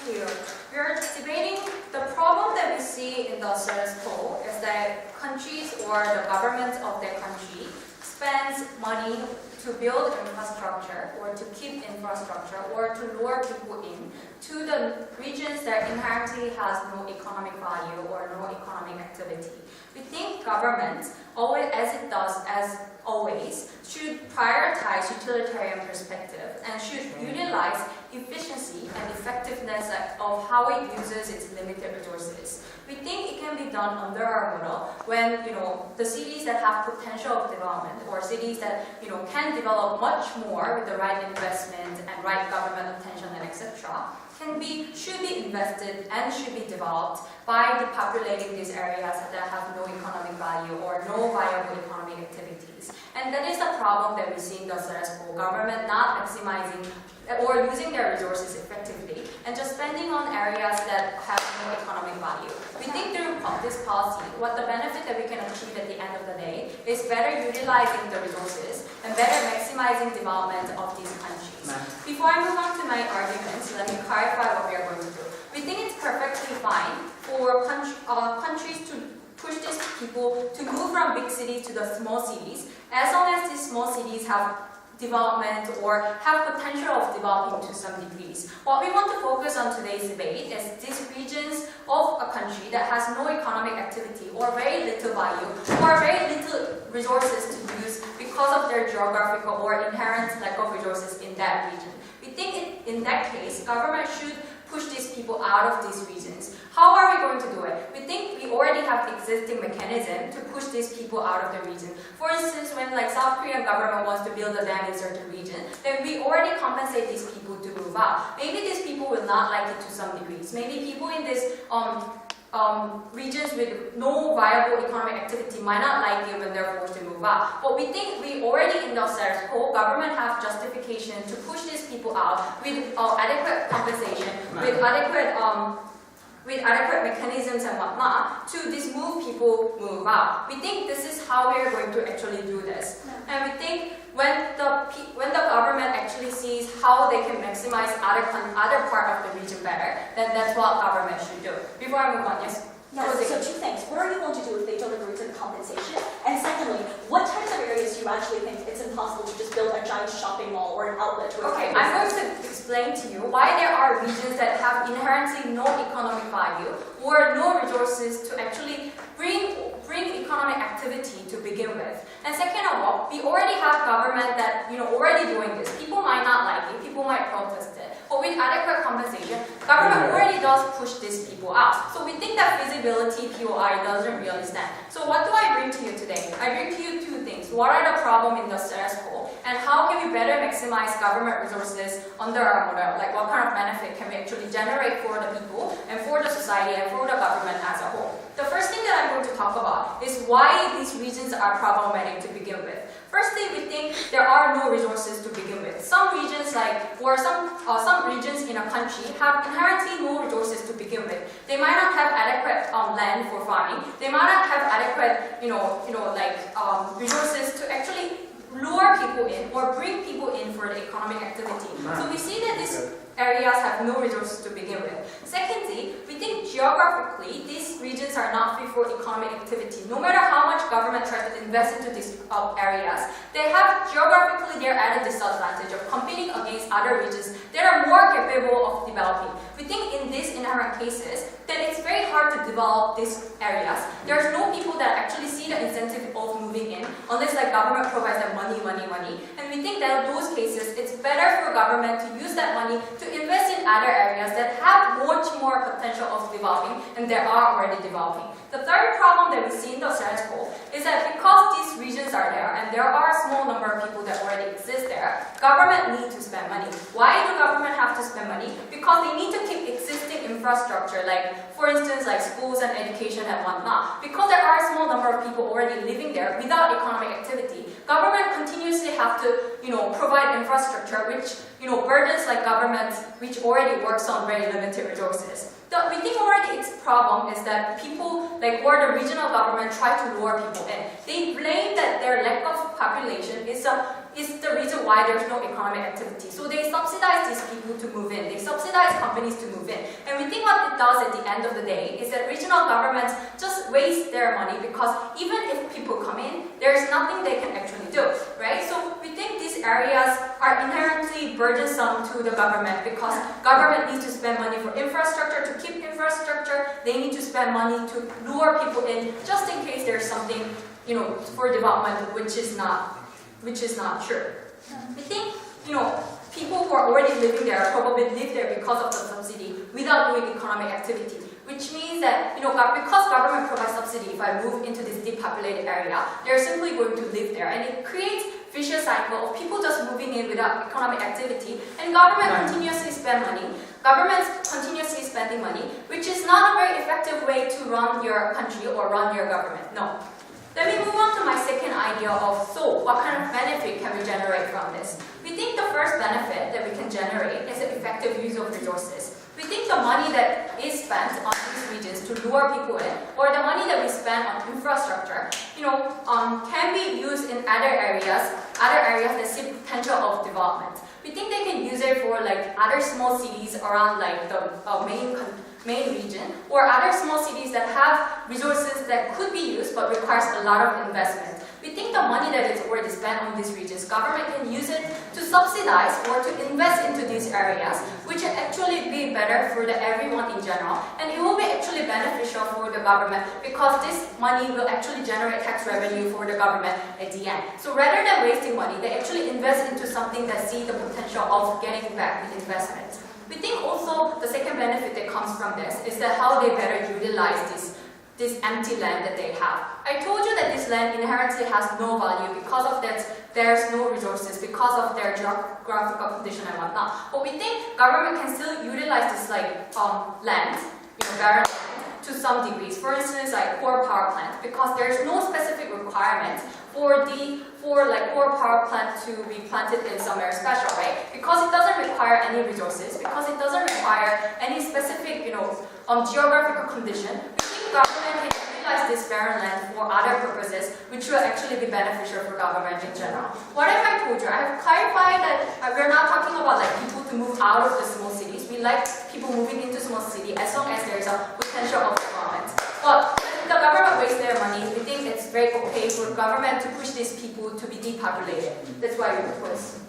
here. We are debating the problem that we see in the status quo is that countries or the government of their country spends money to build infrastructure or to keep infrastructure or to lure people in to the regions that inherently has no economic value or no economic activity. We think government, always, as it does as always, should prioritize utilitarian perspective and should utilize efficiency and effectiveness of how it uses its limited resources. We think it can be done under our model when the cities that have potential of development or cities that can develop much more with the right investment and right government attention and etc. should be invested and should be developed by depopulating these areas that have no economic value or no viable economic activities. And that is the problem that we see in the status quo, government not maximizing or using their resources effectively and just spending on areas that have no economic value. We think through this policy, what the benefit that we can achieve at the end of the day is better utilizing the resources and better maximizing development of these countries. Before I move on to my arguments, let me clarify what we are going to do. We think it's perfectly fine for countries to push these people to move from big cities to the small cities, as long as these small cities have development or have potential of developing to some degrees. What we want to focus on today's debate is these regions of a country that has no economic activity or very little value or very little resources to use because of their geographical or inherent lack of resources in that region. We think in that case, government should push these people out of these regions. How are we going to do it? We think we already have existing mechanism to push these people out of the region. For instance, when South Korean government wants to build a dam in certain region, then we already compensate these people to move out. Maybe these people will not like it to some degrees. Maybe people in these regions with no viable economic activity might not like it when they're forced to move out. But we think we already in the status quo, government have justification to push these people out with adequate compensation, with adequate mechanisms and whatnot to just move people move out. We think this is how we are going to actually do this. And we think when the government actually sees how they can maximize other part of the region better, then that's what government should do. Before I move on, yes? No, so two things. What are you going to do if they don't agree to the compensation? And secondly, what types of areas do you actually think it's impossible to just build a giant shopping mall or an outlet? Okay, I'm going to explain to you why there are regions that have inherently no economic value or no resources to actually bring economic activity to begin with. And second of all, we already have government that already doing this. People might not like it, people might protest it. But with adequate compensation, government already does push these people out. So we think that feasibility POI doesn't really stand. So what do I bring to you today? I bring to you two things. What are the problems in the status quo? And how can we better maximize government resources under our model? Like what kind of benefit can we actually generate for the people and for the society and for the government as a whole? The first thing that I'm going to talk about is why these regions are problematic to begin with. Firstly, we think there are no resources to begin with. Some regions some regions in a country have inherently no resources to begin with. They might not have adequate land for farming. They might not have adequate resources to actually lure people in or bring people in for the economic activity. So we see that these areas have no resources to begin with. Secondly, we think geographically these regions are not fit for economic activity. No matter how much government tries to invest into these areas, they have geographically they're at a disadvantage of competing against other regions that are more capable of developing. We think in these inherent cases that it's very hard to develop these areas. There's no people that actually see the incentive of moving in unless government provides them money. And we think that in those cases, it's better for government to use that money to invest in other areas that have much more potential of developing and that are already developing. The third problem that we see in the status quo is that because these regions are there and there are a small number of people that already exist there, government needs to spend money. Why do government have to spend money? Because they need to keep existing infrastructure, for instance, schools and education and whatnot. Because there are a small number of people already living there without economic activity, government continuously have to, provide infrastructure which, burdens government which already works on very limited resources. We think already its problem is that people, or the regional government try to lure people in. They blame that their lack of population is the reason why there's no economic activity. So they subsidize these people to move in. They subsidize companies to move in. And we think what it does at the end of the day is that regional governments just waste their money because even if people come in, there's nothing they can actually do, right? So we think these areas are inherently burdensome to the government because government needs to spend money for infrastructure, to keep infrastructure. They need to spend money to lure people in just in case there's something, for development which is not true. We think, people who are already living there probably live there because of the subsidy without doing economic activity, which means that, because government provides subsidy, if I move into this depopulated area, they're simply going to live there, and it creates vicious cycle of people just moving in without economic activity, and government continuously spend money. Governments continuously spending money, which is not a very effective way to run your country or run your government. No. Let me move on to my second idea of, so what kind of benefit can we generate from this? We think the first benefit that we can generate is the effective use of resources. We think the money that is spent on these regions to lure people in, or the money that we spend on infrastructure, can be used in other areas that see potential of development. We think they can use it for other small cities around the main region, or other small cities that have resources that could be used but requires a lot of investment. We think the money that is already spent on these regions, government can use it to subsidize or to invest into these areas, which will actually be better for everyone in general, and it will be actually beneficial for the government because this money will actually generate tax revenue for the government at the end. So rather than wasting money, they actually invest into something that see the potential of getting back the investment. We think also the second benefit that comes from this is that how they better utilize this empty land that they have. I told you that this land inherently has no value because of that there's no resources, because of their geographical condition and whatnot. But we think government can still utilize this land, barren land, to some degrees. For instance, core power plant, because there's no specific requirement for core power plant to be planted in somewhere special, right? Because it doesn't require any resources, because it doesn't require any specific, geographical condition. We think government can utilize this barren land for other purposes, which will actually be beneficial for government in general. What have I told you? I have clarified that we're not talking about people to move out of the small cities. We like people moving into small city as long as there's a potential of development. But if the government wastes their money, we think it's very okay for government to push these people to be depopulated. That's why we propose.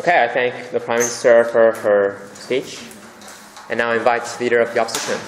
Okay, I thank the Prime Minister for her speech, and now invite the Leader of the Opposition.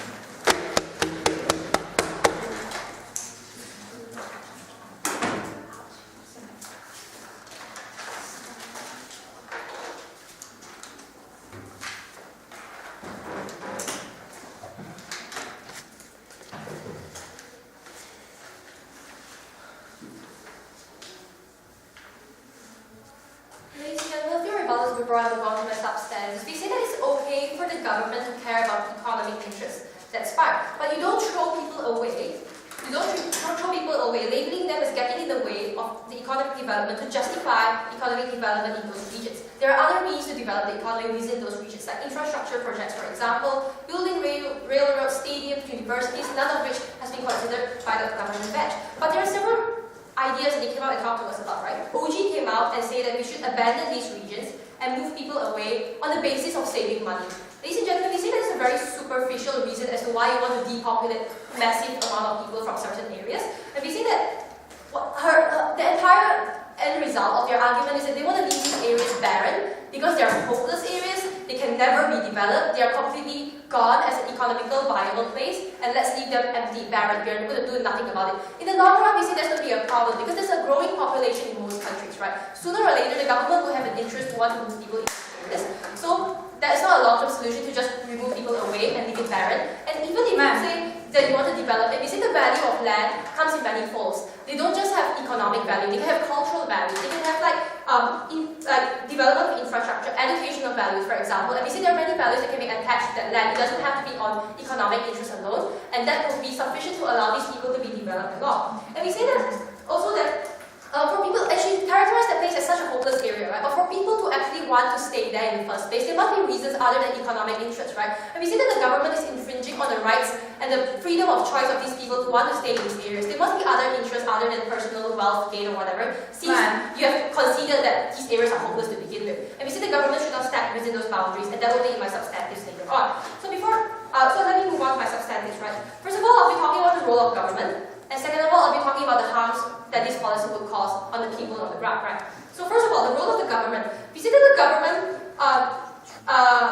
brought the government upstairs. We say that it's okay for the government to care about economic interests. That's fine. But you don't throw people away. You don't throw people away, labeling them as getting in the way of the economic development to justify economic development in those regions. There are other means to develop the economy within those regions, like infrastructure projects, for example, building railroads, stadiums, universities, none of which has been considered by the government bench. But there are several ideas that they came out and talked to us about, right? OG came out and said that we should abandon these regions and move people away on the basis of saving money. Ladies and gentlemen, we see that it's a very superficial reason as to why you want to depopulate massive amount of people from certain areas. And we see that the entire end result of their argument is that they want to leave these areas barren because they are hopeless areas, they can never be developed, they are completely gone as an economical viable place, and let's leave them empty, barren, we are going to do nothing about it. In the long run, we see there's going to be a problem because there's a growing population in most countries, right? Sooner or later, the government will have an interest to want to move people into areas. So that's not a long-term solution to just remove people away and leave it barren. And even if you say that you want to develop it, we say the value of land comes in many folds. They don't just have economic value, they can have cultural value, they can have development of infrastructure, educational values, for example. And we see there are many values that can be attached to that land. It doesn't have to be on economic interest alone, and that will be sufficient to allow these people to be developed along. And we say that also that for people, actually characterize that place as such a hopeless area, right? But for people to actually want to stay there in the first place, there must be reasons other than economic interest, right? And we see that the government is infringing on the rights and the freedom of choice of these people to want to stay in these areas. There must be other interests other than personal wealth gain or whatever, since you have considered that these areas are hopeless to begin with. And we say the government should not step within those boundaries, and that will be in my substantives later on. So so let me move on to my substantives, right? First of all, I'll be talking about the role of government, and second of all, I'll be talking about the harms that this policy would cause on the people on the ground, right? So first of all, the role of the government. We say that the government,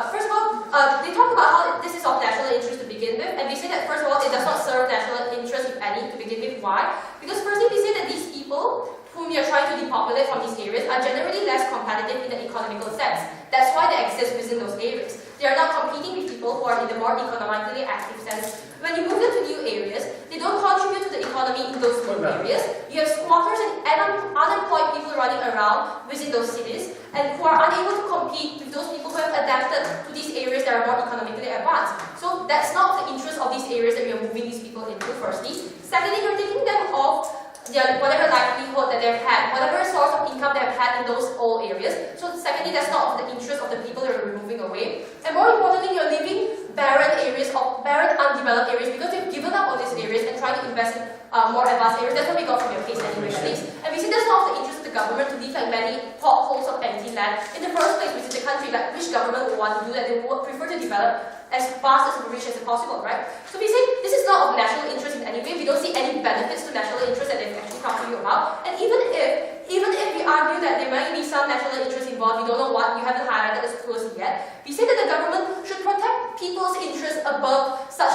first of all, they talk about how this is of national interest to begin with, and we say that first of all, it does not serve national interest, if any, to begin with. Why? Because firstly, we say that these people whom we are trying to depopulate from these areas are generally less competitive in the economical sense. That's why they exist within those areas. They are not competing with people who are in the more economically active sense. When you move them to new areas, they don't contribute to the economy in those new areas. You have squatters and unemployed people running around within those cities, and who are unable to compete with those people who have adapted to these areas that are more economically advanced. So that's not the interest of these areas that we are moving these people into, firstly. Secondly, you're taking them off whatever livelihood that they've had, whatever source of income they've had in those old areas. So secondly, that's not of the interest of the people that are moving away. And more importantly, you're leaving barren areas, or barren undeveloped areas, because they've given up on these areas and trying to invest in more advanced areas. That's what we got from your case anyway, at least. And we see that's not of the interest of the government to leave like many potholes of empty land. In the first place, which is the country, like which government would want to do that? They would prefer to develop as fast as rich as possible, right? So we say this is not of national interest in any way. We don't see any benefits to national interest that they've actually talked to you about. And even if we argue that there might be some national interest involved, we don't know what, you haven't highlighted as closely yet, we say that the government should protect people's interests above such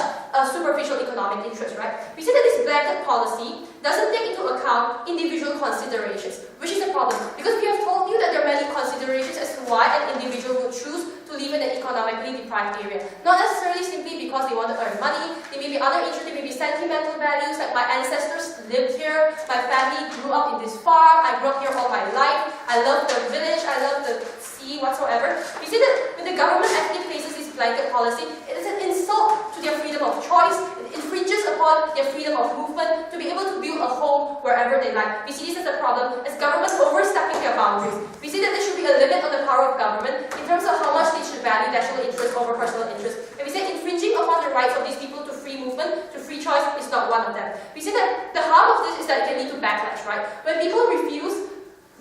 superficial economic interests, right? We say that this blanket policy doesn't take into account individual considerations, which is a problem, because we have told you that there are many considerations as to why an individual would choose to live in an economically deprived area. Not necessarily simply because they want to earn money. There may be other interests, there may be sentimental values, like my ancestors lived here, my family grew up in this farm, I grew up here all my life, I love the village, I love the sea, whatsoever. We say that when the government actually places this blanket policy, it is an insult to their freedom of choice. It infringes upon their freedom of movement to be able to build a home wherever they like. We see this as a problem as governments overstepping their boundaries. We see that there should be a limit on the power of government in terms of how much they should value national interest over personal interest. And we say infringing upon the rights of these people to free movement, to free choice, is not one of them. We say that the harm of this is that it can lead to backlash, right? When people refuse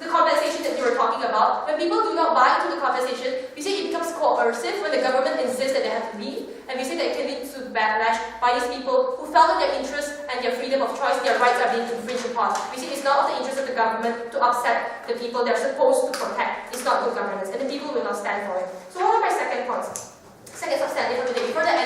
the compensation that you were talking about, when people do not buy into the compensation, we say it becomes coercive when the government insists that they have to leave, and we say that it can lead to backlash by these people who felt that their interests and their freedom of choice, their rights are being infringed upon. We say it's not of the interest of the government to upset the people they're supposed to protect. It's not good governance, and the people will not stand for it. So what are my second points? Second substantive for today. Before that,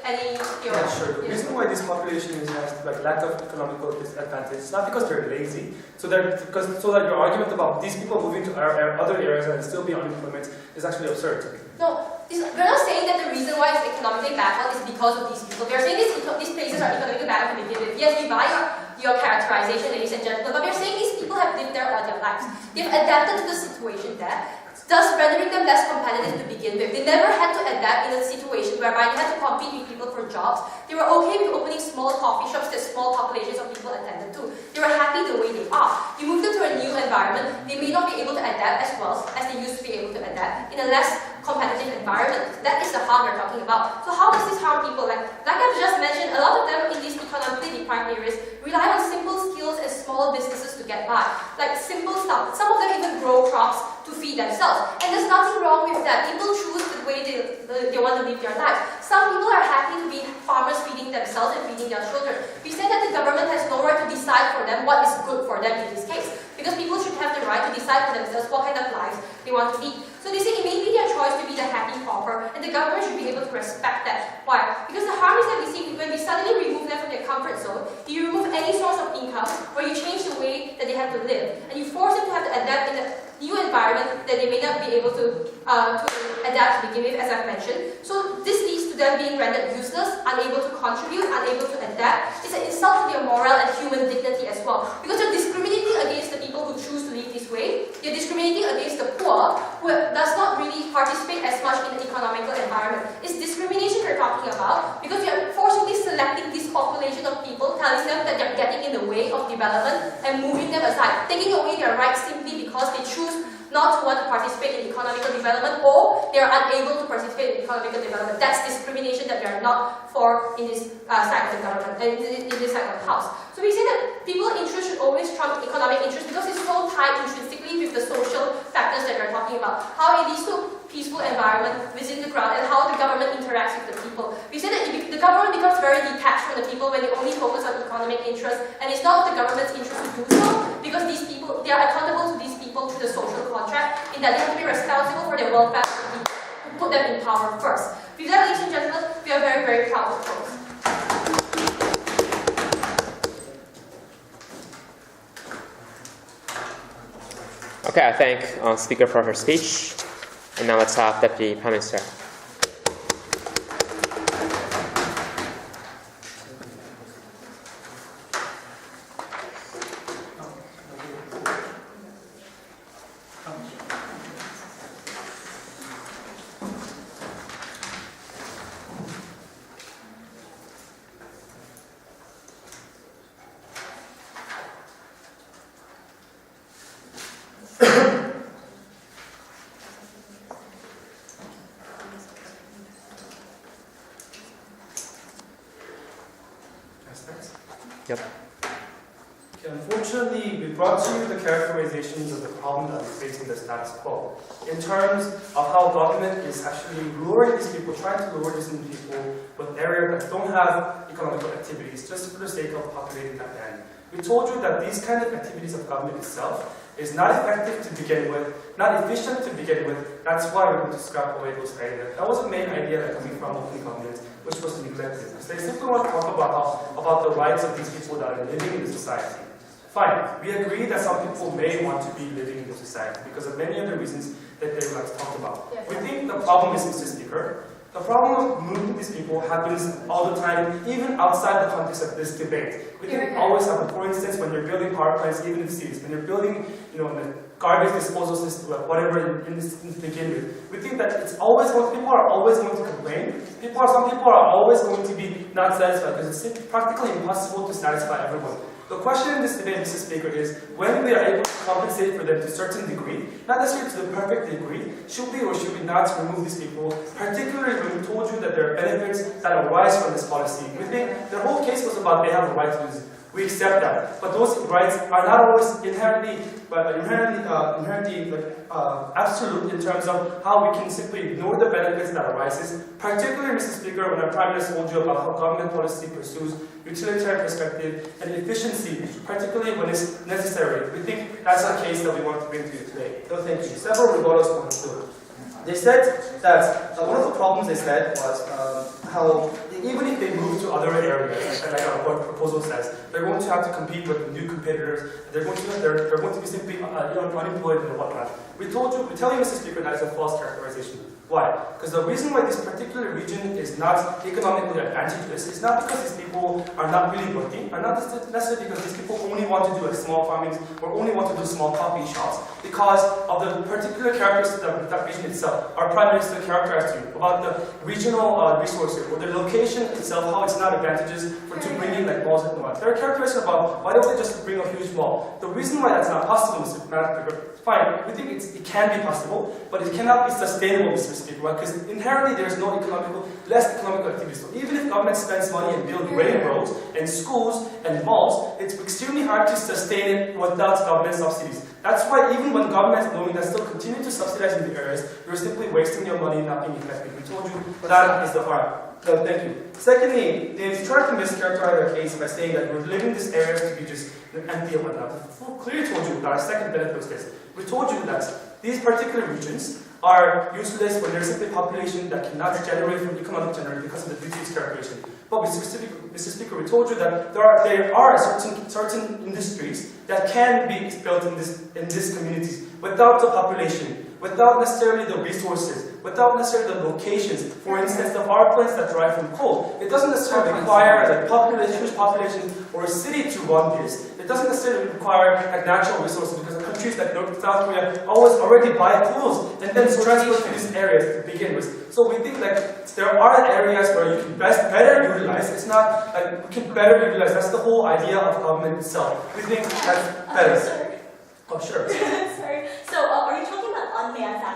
any Yeah, sure. The reason why this population has like lack of economical disadvantage is not because they're lazy. So that your argument about these people moving to other areas and still be unemployment is actually absurd to me. No, we're not saying that the reason why it's economically backward is because of these people. We are saying these places are economically backward to begin with. Yes, we buy your characterization, ladies and gentlemen, but we're saying these people have lived there all their lives. They've adapted to the situation there, thus rendering them less competitive to begin with. They never had to adapt in a situation whereby they had to compete with people for jobs. They were okay with opening small coffee shops that small populations of people attended to. They were happy the way they are. You move them to a new environment, they may not be able to adapt as well as they used to be able to adapt in a less competitive environment. That is the harm we're talking about. So how does this harm people? Like I've just mentioned, a lot of them in these economically deprived areas rely on simple skills and small businesses to get by. Like simple stuff. Some of them even grow crops to feed themselves. And there's nothing wrong with that. People choose the way they want to live their lives. Some people are happy to be farmers feeding themselves and feeding their children. We say that the government has no right to decide for them what is good for them in this case. Because people should have the right to decide for themselves what kind of lives they want to lead. So they say it may be their choice to be the happy pauper, and the government should be able to respect that. Why? Because the harm is that we see when we suddenly remove them from their comfort zone, you remove any source of income, or you change the way that they have to live, and you force them to have to adapt in a new environment that they may not be able to adapt to begin with, as I've mentioned. So this leads to them being rendered useless, unable to contribute, unable to adapt. It's an insult to their moral and human dignity as well. Because they're discriminating against the people who choose to live this way. They're discriminating against the poor, who does not really participate as much in the economical environment. It's discrimination we're talking about, because you're forcibly selecting this population of people, telling them that they're getting in the way of development and moving them aside, taking away their rights simply because they choose not to want to participate in economical development, or they are unable to participate in economical development. That's discrimination that we are not for in this side of the government, in this side of the house. So we say that people's interest should always trump economic interest because it's so tied intrinsically with the social factors that we're talking about. How it leads to peaceful environment within the ground and how the government interacts with the people. We say that the government becomes very detached from the people when they only focus on economic interest, and it's not the government's interest to do so because these people, they are accountable to these people through the social contract in that they have to be responsible for their welfare of the people, to put them in power first. With that, ladies and gentlemen, we are very, very proud of those. Okay, I thank speaker for her speech. And now let's have Deputy Prime Minister. Yep. Okay, unfortunately, we brought to you the characterizations of the problem that is facing the status quo in terms of how government is actually luring these people, trying to lure these people with areas that don't have economical activities just for the sake of populating that land. We told you that these kind of activities of government itself is not effective to begin with, not efficient to begin with. That's why we're going to scrap away those ideas. That was the main idea that coming from open government, which was neglected. So they simply want to talk about the rights of these people that are living in the society. Fine, we agree that some people may want to be living in the society because of many other reasons that they would like to talk about. We think the problem is, Mr. Speaker, the problem of moving these people happens all the time, even outside the context of this debate. We can always have, for instance, when you're building power plants, even in cities, when you're building, the garbage disposal system, whatever in this to begin with. We think that it's always people are always going to complain. Some people are always going to be not satisfied because it's practically impossible to satisfy everyone. The question in this debate, Mr. Speaker, is when we are able to compensate for them to a certain degree, not necessarily to the perfect degree, should we or should we not remove these people, particularly when we told you that there are benefits that arise from this policy. We think the whole case was about they have a right to use it. We accept that, but those rights are not always inherently absolute in terms of how we can simply ignore the benefits that arises. Particularly, Mr. Speaker, when our Prime Minister told you about how government policy pursues utilitarian perspective and efficiency, particularly when it's necessary. We think that's a case that we want to bring to you today. So thank you. Several rebuttals to conclude. They said that one of the problems they said was how even if they move to other areas, like our proposal says, they're going to have to compete with new competitors. They're going to be simply unemployed and whatnot. We tell you, Mr. Speaker, that is a false characterization. Why? Because the reason why this particular region is not economically advantageous is not because these people are not really working, or not necessarily because these people only want to do small farming or only want to do small coffee shops, because of the particular characteristics of that region itself. Our Prime Minister characterized to you about the regional resources, or the location itself, how it's not advantageous to bring in like malls and whatnot. There are characteristics about why don't they just bring a huge mall. The reason why that's not possible, Mr. Speaker, fine, we think it can be possible, but it cannot be sustainable, Mr. Speaker, right? Because inherently there's no less economical activity. So even if government spends money and builds railroads and schools and malls, it's extremely hard to sustain it without government subsidies. That's why even when government knowing that still continue to subsidize in the areas, you're simply wasting your money and not being effective. We told you that is the harm. So thank you. Secondly, they've tried to mischaracterize our case by saying that we're leaving these areas to be just empty and whatnot. We clearly told you that our second benefit was this. We told you that these particular regions are useless when there's simply a population that cannot generate from economic generation because of the disease characterization. But Mr. Speaker, we told you that there are certain industries that can be built in these communities without the population, without necessarily the resources, without necessarily the locations. For instance, the power plants that derive from coal, it doesn't necessarily require a huge population or a city to run this. It doesn't necessarily require natural resources because countries like North and South Korea already buy coals and then transfer to these areas to begin with. So we think there are areas where you can better utilize. It's not we can better utilize. That's the whole idea of government itself. We think that's better. Sorry. Oh, sure. Sorry. So are you talking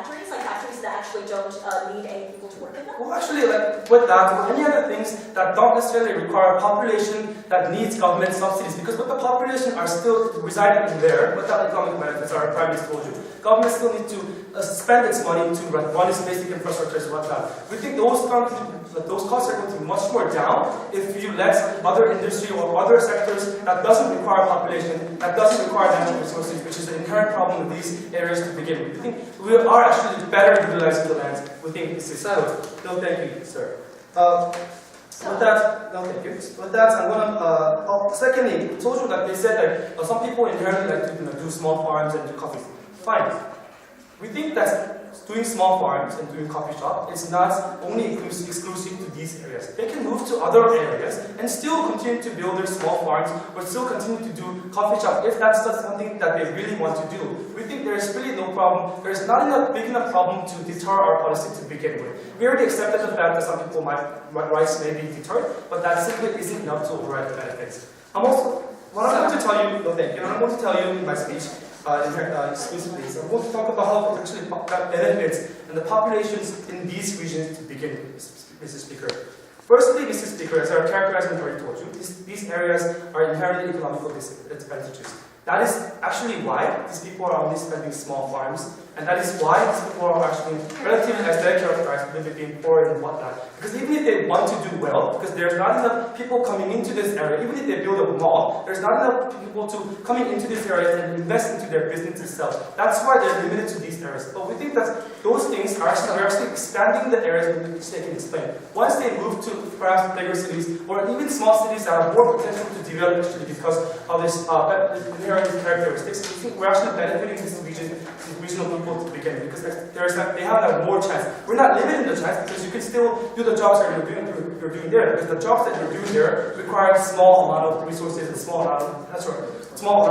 factories, like factories that actually don't need any people to work in them? Well, actually, like with that, or any other things that don't necessarily require a population that needs government subsidies, because with the population are still residing in there without economic benefits, our prime minister told you, government still needs to spend its money to run its basic infrastructures and whatnot. We think those costs are going to be much more down if you let other industry or other sectors that doesn't require population, that doesn't require natural resources, which is an inherent problem with these areas to begin with. We think we are actually better utilizing the land. We think this is settled. No, thank you, sir. With that, no, thank you. With that, I'm gonna. Secondly, I told you that they said that some people inherently like to do small farms and do coffee. Fine. We think that doing small farms and doing coffee shop is not only exclusive to these areas. They can move to other areas and still continue to build their small farms, but still continue to do coffee shop if that's something that they really want to do. We think there's really no problem. There's not enough big enough problem to deter our policy to begin with. We already accepted the fact that some people rights may be deterred, but that simply isn't enough to override the benefits. What I'm going to tell you, no thank you, I'm going to tell you in my speech, exclusively. So I'm going to talk about how it actually benefits and the populations in these regions to begin with, Mr. Speaker. Firstly, Mr. Speaker, as I characterized and already told you, these areas are inherently economical disadvantages. That is actually why these people are only spending small farms, and that is why these people are actually relatively, as they characterized, living poor and whatnot. Because even if they want to do well, because there's not enough people coming into this area, even if they build a mall, there's not enough people coming into this area and invest into their business itself. That's why they're limited to these areas. But we think that those things are actually expanding the areas in which they can explain. Once they move to perhaps bigger cities, or even small cities that have more potential to develop actually because of this inherent characteristics, we think we're actually benefiting these regional people to begin with, because they have that more chance. We're not limiting the chance because you can still do the jobs that you're doing there, because the jobs that you're doing there require a small amount of resources and small amount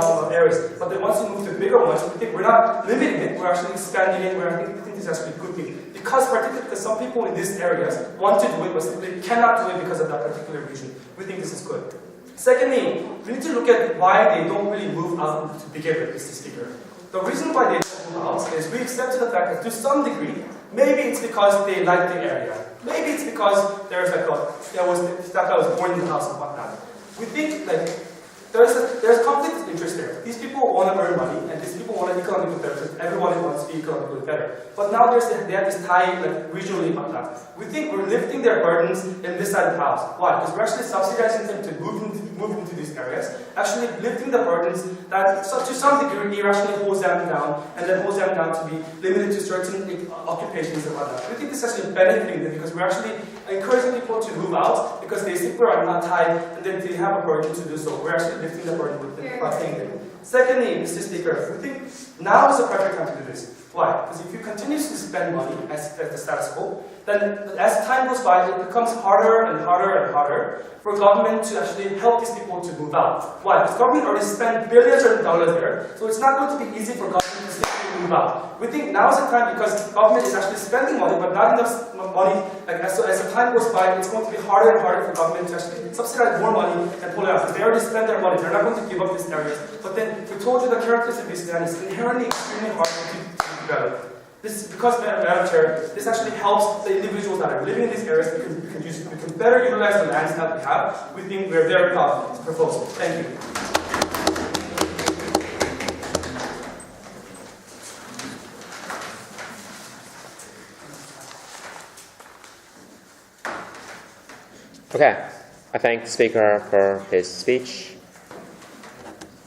of areas. But then once you move to bigger ones, we think we're not limiting it, we're actually expanding it. We think this is actually a good thing. Particularly because some people in these areas want to do it, but simply cannot do it because of that particular region. We think this is good. Secondly, we need to look at why they don't really move out to begin with, Mr. Speaker. The reason why they don't move out is we accepted the fact that to some degree, maybe it's because they like the area. Maybe it's because there's that guy was born in the house and whatnot. We think there's conflict of interest there. These people want to earn money, and these people want to economically better. Everyone wants to be economically better. But now they have this tie regionally about that. We think we're lifting their burdens in this side of the house. Why? Because we're actually subsidizing them to move into these areas, actually lifting the burdens that to some degree irrationally holds them down, and then holds them down to be limited to certain occupations and whatnot. We think this is actually benefiting them because we're actually encouraging people to move out because they simply are not tied and then they have a burden to do so. We're actually lifting the burden with them by paying them. Secondly, Mr. Speaker, we think now is the perfect time to do this. Why? Because if you continuously spend money as the status quo, then as time goes by, it becomes harder and harder and harder for government to actually help these people to move out. Why? Because government already spent billions of dollars there, so it's not going to be easy for government to simply move out. We think now is the time because government is actually spending money, but not enough money. As the time goes by, it's going to be harder and harder for government to actually subsidize more money and pull it out. Because they already spent their money, they're not going to give up these areas. But then we told you the characteristics of this land is inherently extremely hard to develop. This is because, Madam Chair, this actually helps the individuals that are living in these areas. We can better utilize the lands that we have. We think we're very proud of this proposal. Thank you. Okay, I thank the Speaker for his speech.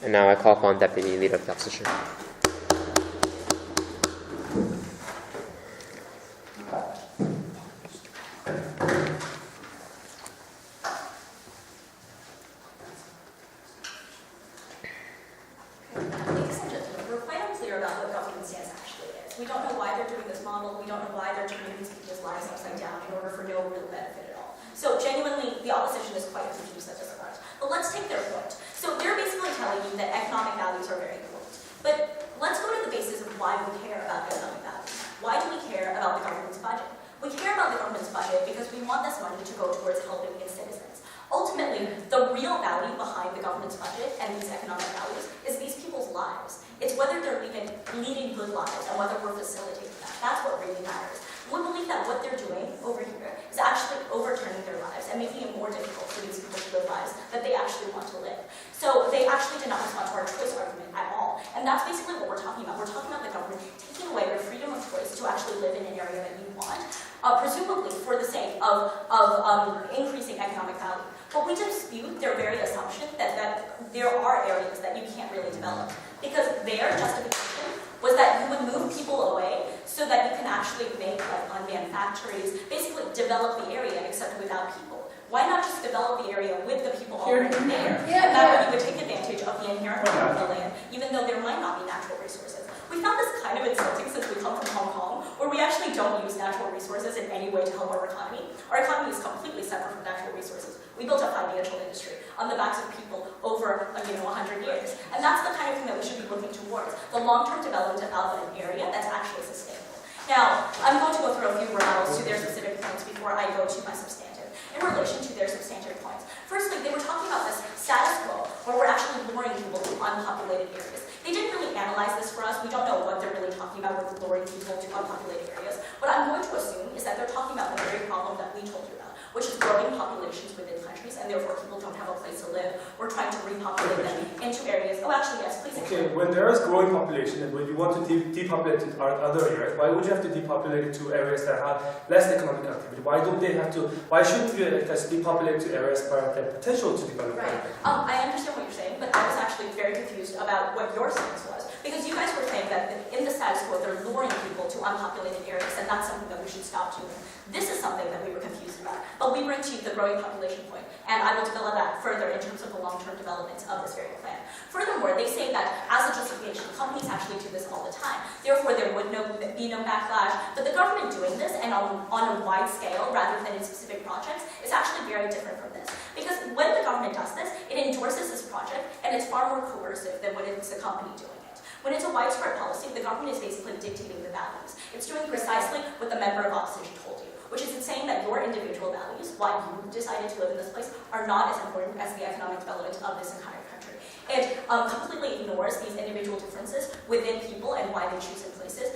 And now I call upon Deputy Leader of the Opposition. We don't know why they're doing this model. We don't know why they're turning these people's lives upside down in order for no real benefit at all. So genuinely, the opposition is quite confused at this regard. But let's take their point. So they're basically telling you that economic values are very important. But let's go to the basis of why we care about economic values. Why do we care about the government's budget? We care about the government's budget because we want this money to go towards helping its citizens. Ultimately, the real value behind the government's budget and these economic values is these people's lives. It's whether they're even leading good lives and whether we're facilitating that. That's what really matters. We believe that what they're doing over here is actually overturning their lives and making it more difficult for these people to live lives that they actually want to live. So they actually did not respond to our choice argument at all. And that's basically what we're talking about. We're talking about the government taking away your freedom of choice to actually live in an area that you want, presumably for the sake of increasing economic value. But we dispute their very assumption that there are areas that you can't really develop. Because their justification was that you would move people away so that you can actually make like unmanned factories, basically develop the area except without people. Why not just develop the area with the people already there? Yeah, And that way you would take advantage of the inherent value of the land, even though there might not be natural resources. We found this kind of insulting since we come from Hong Kong, where we actually don't use natural resources in any way to help our economy. Our economy is completely separate from natural resources. We built a financial industry on the backs of people over 100 years. And that's the kind of thing that we should be looking towards, the long-term development of an area that's actually sustainable. Now, I'm going to go through a few rebuttals to their specific points before I go to my substantive. In relation to their substantive points, firstly, they were talking about this status quo, where we're actually luring people to unpopulated areas. They didn't really analyze this for us. We don't know what they're really talking about with luring people to unpopulated areas. What I'm going to assume is that they're talking about the very problem that we told you about, which is growing populations within countries, and therefore people don't have a place to live. We're trying to repopulate them into areas. Oh, actually, yes, please. Okay, when there is growing population and when you want to depopulate other areas, why would you have to depopulate it to areas that have less economic activity? Why don't they have to? Why shouldn't you just depopulate to areas that have potential to develop? Right. I understand what you're saying, but I was actually very confused about what your stance was. Because you guys were saying that in the status quo, they're luring people to unpopulated areas, and that's something that we should stop doing. This is something that we were confused about. But we bring to you the growing population point, and I will develop that further in terms of the long-term development of this very plan. Furthermore, they say that as a justification, companies actually do this all the time. Therefore, there would be no backlash. But the government doing this, and on a wide scale, rather than in specific projects, is actually very different from this. Because when the government does this, it endorses this project, and it's far more coercive than when it's a company doing it. When it's a widespread policy, the government is basically dictating the values. It's doing precisely what the member of opposition told you, which is it's saying that your individual values, why you decided to live in this place, are not as important as the economic development of this entire country. It completely ignores these individual differences within people and why they choose in places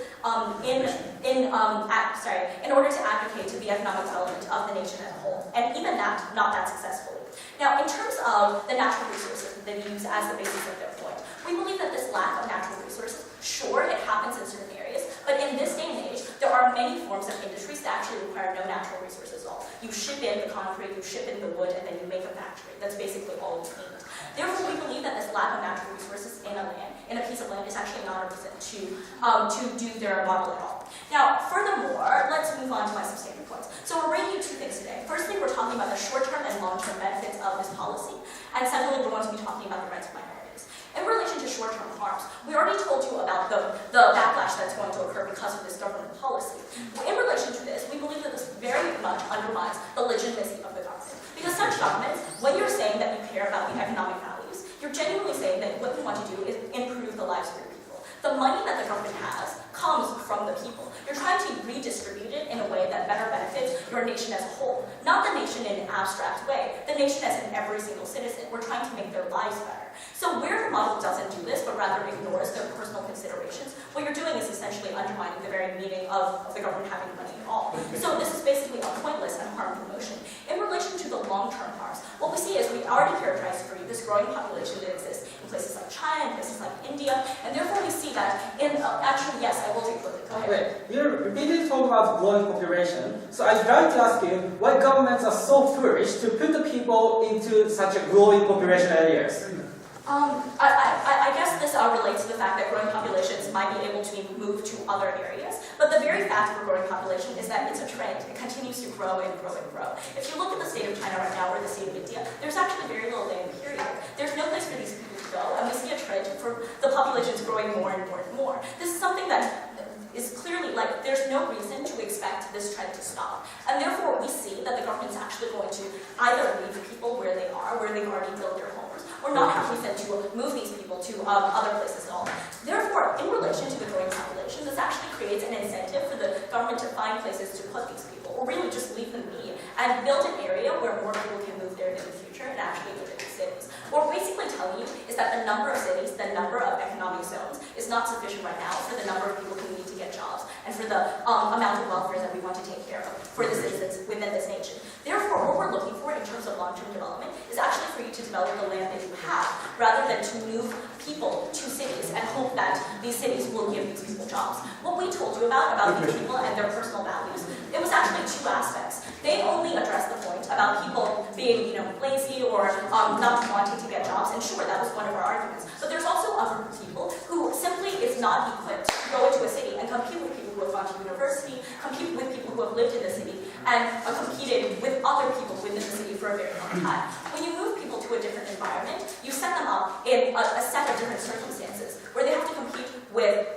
in order to advocate to the economic development of the nation as a whole, and even that, not that successfully. Now, in terms of the natural resources that they use as the basis of their point, we believe that this lack of natural resources, sure, it happens in certain areas, but in this day and age, there are many forms of industries that actually require no natural resources at all. You ship in the concrete, you ship in the wood, and then you make a factory. That's basically all you need. Therefore, we believe that this lack of natural resources in a piece of land, is actually not a reason to do their model at all. Now, furthermore, let's move on to my substantive points. So we're bringing you two things today. Firstly, we're talking about the short-term and long-term benefits of this policy, and secondly, we're going to be talking about the rights of minorities. In relation to short-term harms, we already told you about the backlash that's going to occur because of this government policy. In relation to this, we believe that this very much undermines the legitimacy of the government. Because such governments, when you're saying that you care about the economic values, you're genuinely saying that what you want to do is improve the lives of your people. The money that the government has comes from the people. You're trying to redistribute it in a way that better benefits your nation as a whole. Not the nation in an abstract way, the nation as in every single citizen. We're trying to make their lives better. So where the model doesn't do this, but rather ignores their personal considerations, what you're doing is essentially undermining the very meaning of the government having money at all. So this is basically a pointless and harmful motion. In relation to the long-term harms, what we see is we already characterized for you this growing population that exists in places like China, in places like India, and therefore we see that in, actually, yes, I will do quickly, go ahead. Wait, you repeatedly talk about growing population, so I'd like to ask you why governments are so foolish to put the people into such a growing population areas. I guess this relates to the fact that growing populations might be able to be moved to other areas, but the very fact of a growing population is that it's a trend. It continues to grow and grow and grow. If you look at the state of China right now, or the state of India, there's actually very little land period. There's no place for these people to go, and we see a trend for the populations growing more and more and more. This is something that is clearly, like, there's no reason to expect this trend to stop. And therefore, we see that the government's actually going to either leave people where they are, where they've already built their homes, or not have reason to move these people to other places at all. Therefore, in relation to the growing population, this actually creates an incentive for the government to find places to put these people, or really just leave them be, and build an area where more people can move there in the future and actually live in these cities. What we're basically telling you is that the number of cities, the number of economic zones, is not sufficient right now for the number of people who need to get jobs, and for the amount of welfare that we want to take care of for the citizens within this nation. Therefore, what we're looking for in terms of long-term development is actually for you to develop the land that you have, rather than to move people to cities and hope that these cities will give these people jobs. What we told you about these people and their personal values, it was actually two aspects. They only addressed the point about people being, lazy or not wanting to get jobs, and sure, that was one of our arguments. But there's also other people who simply is not equipped to go into a city and compete with people who have gone to university, compete with people who have lived in the city, and competed with other people within the city for a very long time. When you move people to a different environment, you set them up in a set of different circumstances where they have to compete with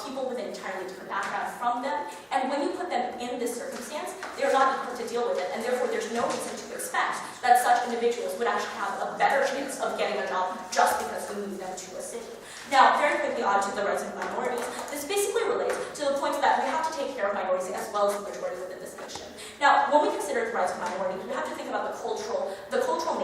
people with an entirely different background from them, and when you put them in this circumstance, they're not equipped to deal with it, and therefore there's no reason to expect that such individuals would actually have a better chance of getting a job just because we move them to a city. Now, very quickly on to the rights of minorities. This basically relates to the point that we have to take care of minorities as well as the majority within this nation. Now, when we consider the rights of minorities, we have to think about the cultural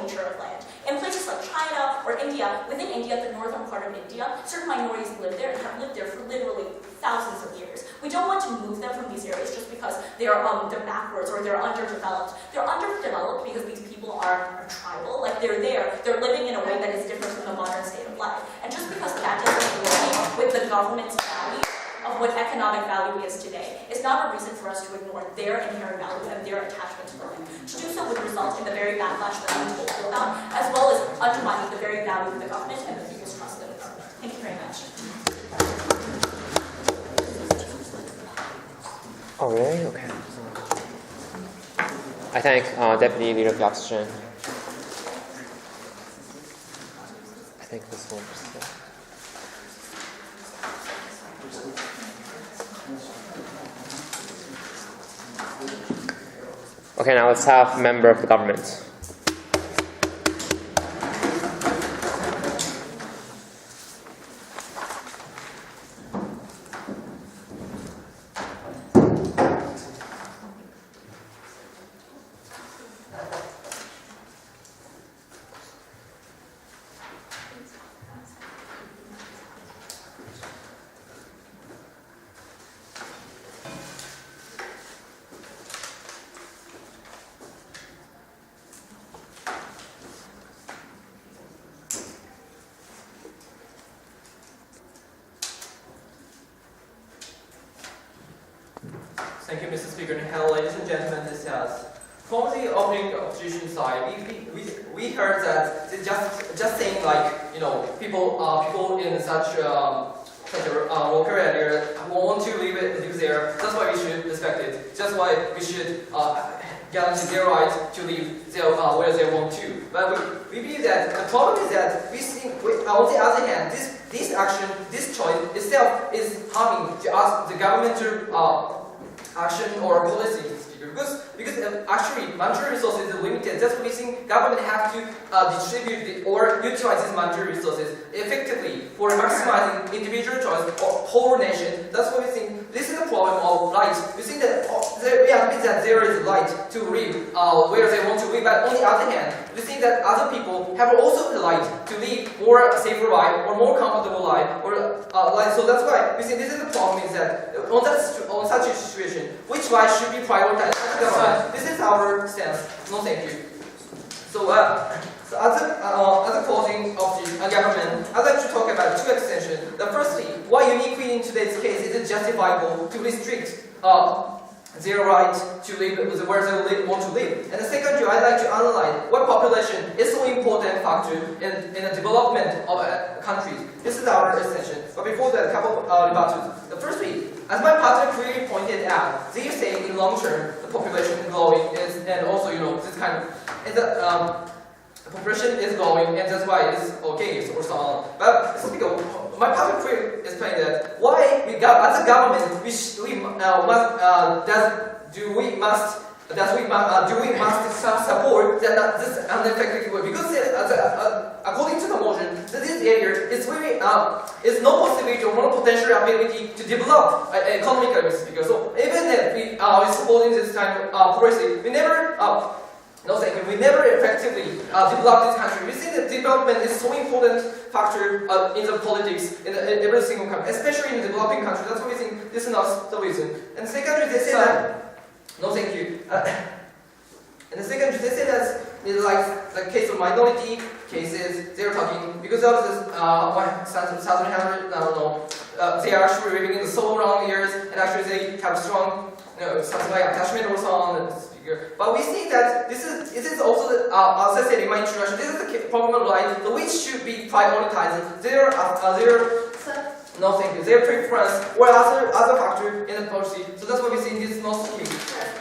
nature of land. In places like China or India, within India, the northern part of India, certain minorities live there and have lived there for literally thousands of years. We don't want to move them from these areas just because they're backwards or they're underdeveloped. They're underdeveloped because these people are tribal, like they're there, they're living in a way that is different from the modern state of life. And just because that doesn't align with the government's value of what economic value is today, is not a reason for us to ignore their inherent value and their attachment to the land. To do so would result in the very backlash that we told you about, as well as undermining the very value of the government and the people's trust in the government. Thank you very much. Oh, really? Okay. I thank Deputy Leader of the Opposition. I think this one was there. Okay, now let's have a member of the government. Thank you, Mr. Speaker. And hello, ladies and gentlemen, this is from the opening opposition side. We heard that it's just saying like people in such a local area want to live there. That's why we should respect it. That's why we should guarantee their right to live there where they want to. But we believe that the problem is that we think on the other hand, this action, this choice itself is harming to us, the governmental action or policy, because actually monetary resources are limited. That's why we think government have to distribute or utilize these monetary resources effectively for maximizing individual choice or whole nation. That's why we think this is the problem of right. We think that we admit that there is right to live where they want to live, but on the other hand, we think that other people have also the right to live more safer life or more comfortable life or life. So that's why we think this is the problem is that on such a situation, which right should be prioritized? This is our stance. No, thank you. So as a closing of the government, I'd like to talk about two extensions. The firstly, why uniquely in today's case is it justifiable to restrict their right to live where they want to live. And the second, I'd like to analyze what population is so important factor in the development of countries. This is our extension. But before that, a couple of rebuttals. The firstly, as my partner clearly pointed out, they say in long term the population is growing, and also this kind of the population is growing, and that's why it's okay or so on. But my partner clearly explained that why we as a government do we must support that this unaffected way, because according to the motion, this area is really is no possibility or no potential ability to develop economically speaking. So even if we are supporting this kind of policy, we never No, thank you. We never effectively develop this country. We think that development is so important factor in the politics in every single country, especially in the developing country. That's why we think this is not the reason. And secondly, they say that. No, thank you. And the secondly, they say that it's like the case of minority cases. They're talking because of this Southern Hemisphere. I don't know. They are actually living in the so long years, and actually they have strong, something like attachment or so on. But we see that this is also the, as I said in my introduction, this is the problem of life, which should be prioritized. No, thank you. Their preference or other factor in the policy. So that's why we see this is not key.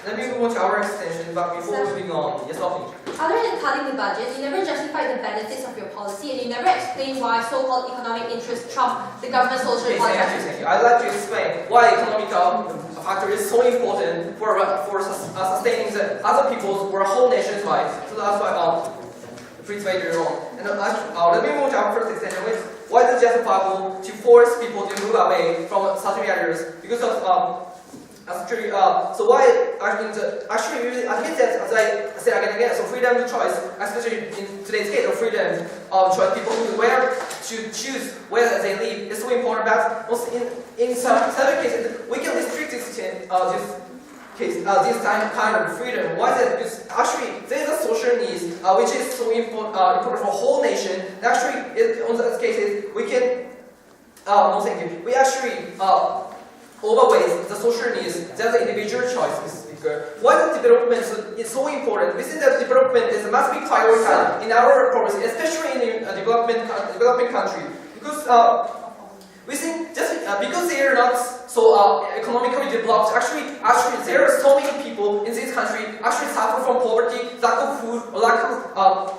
Let me move on to our extension, but before moving on, yes, Sophie. Other than cutting the budget, you never justify the benefits of your policy, and you never explain why so-called economic interests trump the government's social policy. Thank you. I'd like to explain why economic factor is so important for sustaining the other people's or whole nation's life. So that's why please wait very long. And let me move to our first extension, which why is it justifiable to force people to move away from certain areas because of actually, so why actually we admit that, as I said again and again, so freedom of choice, especially in today's case, of freedom of choice, people where to choose where they live is so important. But also in some cases, we can restrict this kind of freedom. Why is that? Because actually there is a social needs which is so important for the whole nation. Actually, in those cases, we can no thank you. We actually overweight the social needs than the individual choices. Why the development is so important? We see that development must be prioritized in our policy, especially in a developing country, because we think just because they are not so economically developed, actually there are so many people in this country actually suffer from poverty, lack of food, or lack of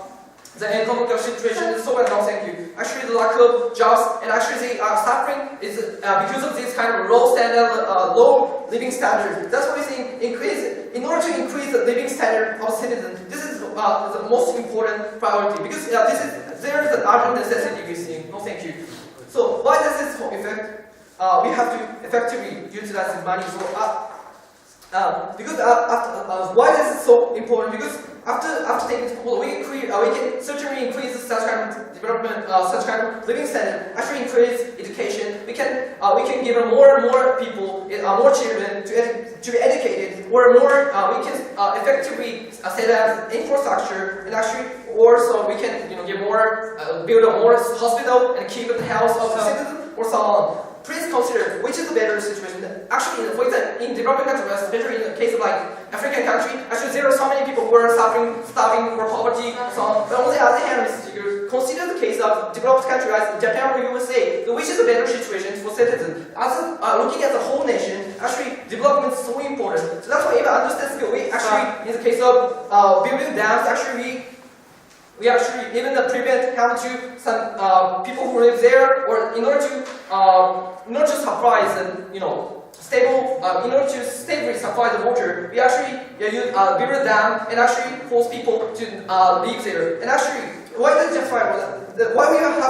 the economic situation is so bad. No, thank you. Actually, the lack of jobs and actually they are suffering is because of this kind of low living standard. That's why we think in order to increase the living standard of citizens, this is the most important priority because there is an urgent necessity we see. No, thank you. So why does this affect? We have to effectively utilize the money. So because why is it so important? Because after taking school, we can certainly increase such kind of development, such kind of living standard. Actually, increase education. We can give more and more people, more children to be educated, or more. We can effectively set up infrastructure, and actually also we can give more, build a more hospital and keep the health of the citizens, or so on. Please consider which is the better situation. Actually, for example, in developing countries, especially in the case of like African country, actually there are so many people who are starving for poverty, so on. But on the other hand, consider the case of developed countries like Japan or USA, which is a better situation for citizens. As looking at the whole nation, actually development is so important. So that's why even under that skill, we actually, in the case of building dams, actually we actually even prevent harm to some people who live there, or in order to not just supply and stable, in order to stably supply the water, we actually build a dam and actually force people to live there. And actually, why does it justify why we have to?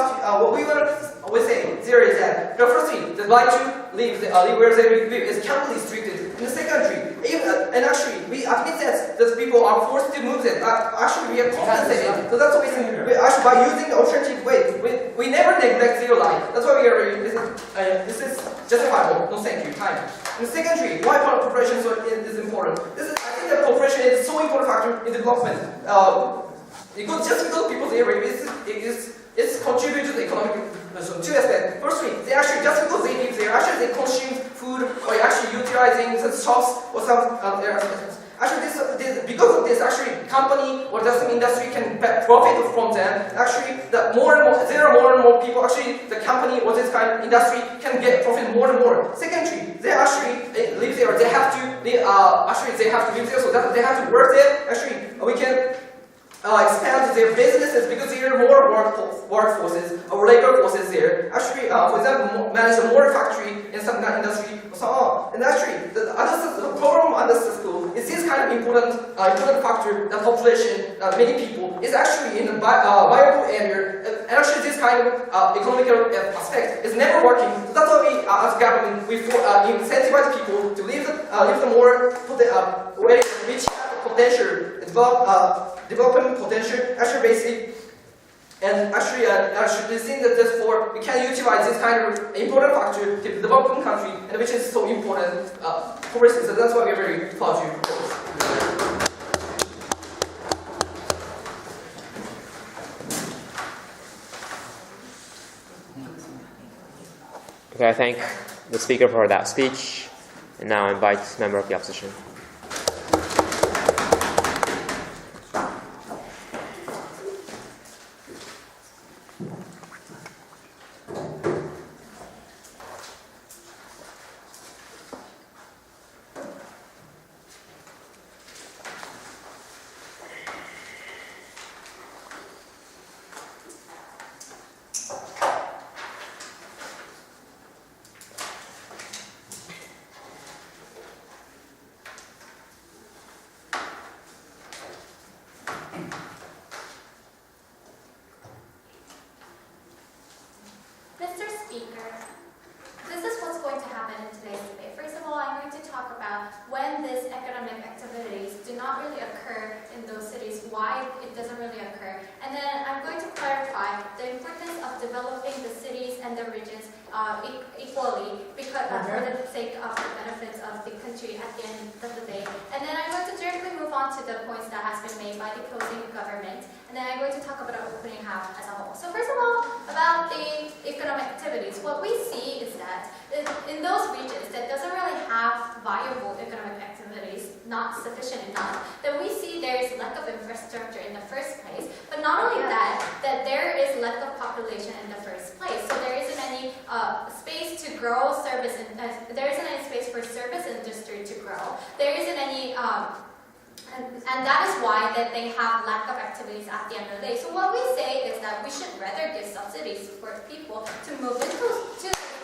What we want to say there is that firstly, the right to live where they live is can't be restricted. In the secondary, and actually, we admit that people are forced to move there. Actually, we are compensated. So that's what we think. Actually, by using the alternative way, we never neglect their life. That's why we are. This is justifiable. No, thank you. Time. In the secondary, why cooperation is important? I think that cooperation is so important factor in development. Just because people there it's contribute to the economic. So two aspects. Firstly, they actually just because they live there, actually they consume food or actually utilizing the shops or some actually because of this, actually company or just some industry can profit from them. Actually, there are more and more people. Actually, the company or this kind of industry can get profit more and more. Secondly, they actually live there. They have to live there, so that they have to work there. Actually, we can expand their businesses because there are more workforces or labor forces there. Actually, for example, manage more factory in some kind of industry or so on. And actually, the problem under the school is this kind of important factor. The population, many people, is actually in a viable area. And actually, this kind of economical aspect is never working. So that's why we, as government, we incentivize people to live the more, which have potential, development potential, actually basically, and actually, think that therefore we can utilize this kind of important factor to the developing country, and which is so important for us. So that's why we're very proud to propose. Okay, I thank the speaker for that speech, and now I invite member of the opposition. Mr. Speaker, this is what's going to happen in today's debate. First of all, I'm going to talk about when these economic activities do not really occur in those cities, why it doesn't really occur. And then I'm going to clarify the importance of developing the cities and the regions equally because for the sake of the benefits of the country at the end of the day. And then I'm going to directly move on to the points that has been made by the closing government. And then I'm going to talk about the opening half as a whole. So first of all, about the economic activities, what we see is that in those regions that doesn't really have viable economic activities, not sufficient enough, then we see there is lack of infrastructure in the first place. But not only that there is lack of population in the first place. So there isn't any space to grow service, there isn't any space for service industry to grow. There isn't any and that is why that they have lack of activities at the end of the day. So what we say is that we should rather give subsidies for people to move into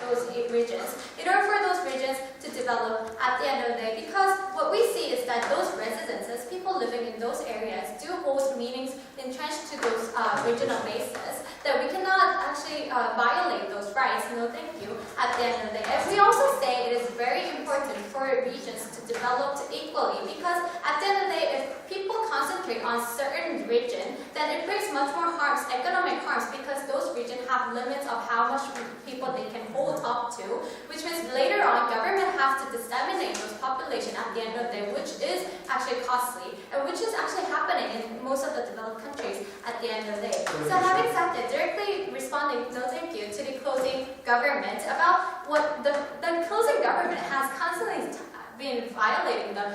those regions in order for those regions to develop at the end of the day. Because what we see is that those residences, people living in those areas, do hold meanings entrenched to those regional bases that we cannot actually violate those rights, no thank you, at the end of the day. And we also say it is very important for regions to develop equally because at the end of the day, if people concentrate on certain region, then it brings much more harms, economic harms, because those regions have limits of how much people they can hold up to, which means later on government has to disseminate those population at the end of the day, which is actually costly, and which is actually happening in most of the developed countries at the end of the day. So having said that, directly responding, no thank you, to the closing government about what the closing government has constantly been violating the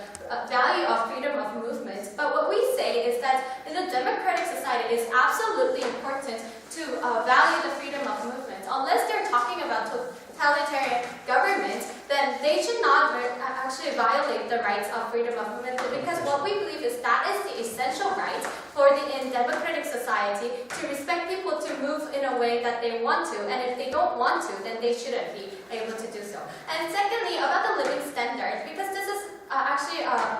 value of freedom of movement. But what we say is that in a democratic society, it is absolutely important to value the freedom of movement. Unless they're talking about totalitarian government, then they should not actually violate the rights of freedom of movement, because what we believe is that is the essential right for in democratic society to respect people to move in a way that they want to, and if they don't want to, then they shouldn't be able to do so. And secondly, about the living standard, because this is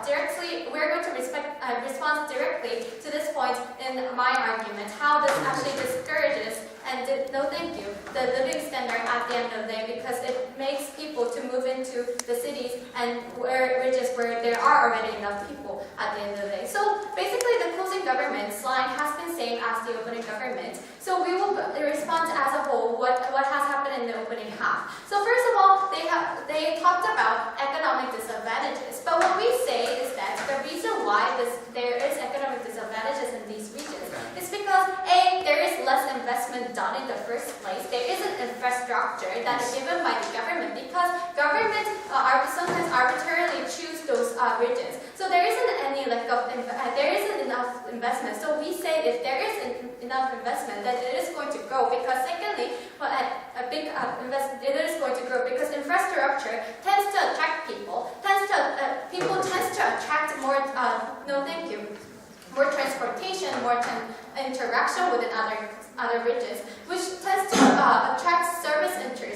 directly, we're going to respond directly to this point in my argument, how this actually discourages and no thank you, the living standard at the end of the day, because it makes people to move into the cities and regions where there are already enough people at the end of the day. So basically the closing government's line has been same as the opening government. So we will respond as a whole what has happened in the opening half. So first of all, they talked about economic disadvantages. But what we say is that the reason why there is economic disadvantages in these regions is because A, there is less investment done in the first place. There isn't infrastructure that is given by the government because government sometimes arbitrarily choose those regions. So there isn't any there isn't enough investment. So we say if there is enough investment, then it is going to grow. Because secondly, it is going to grow because infrastructure tends to attract people. People tends to attract more. No, thank you. More transportation, more interaction within other regions, which tends to attract service industry,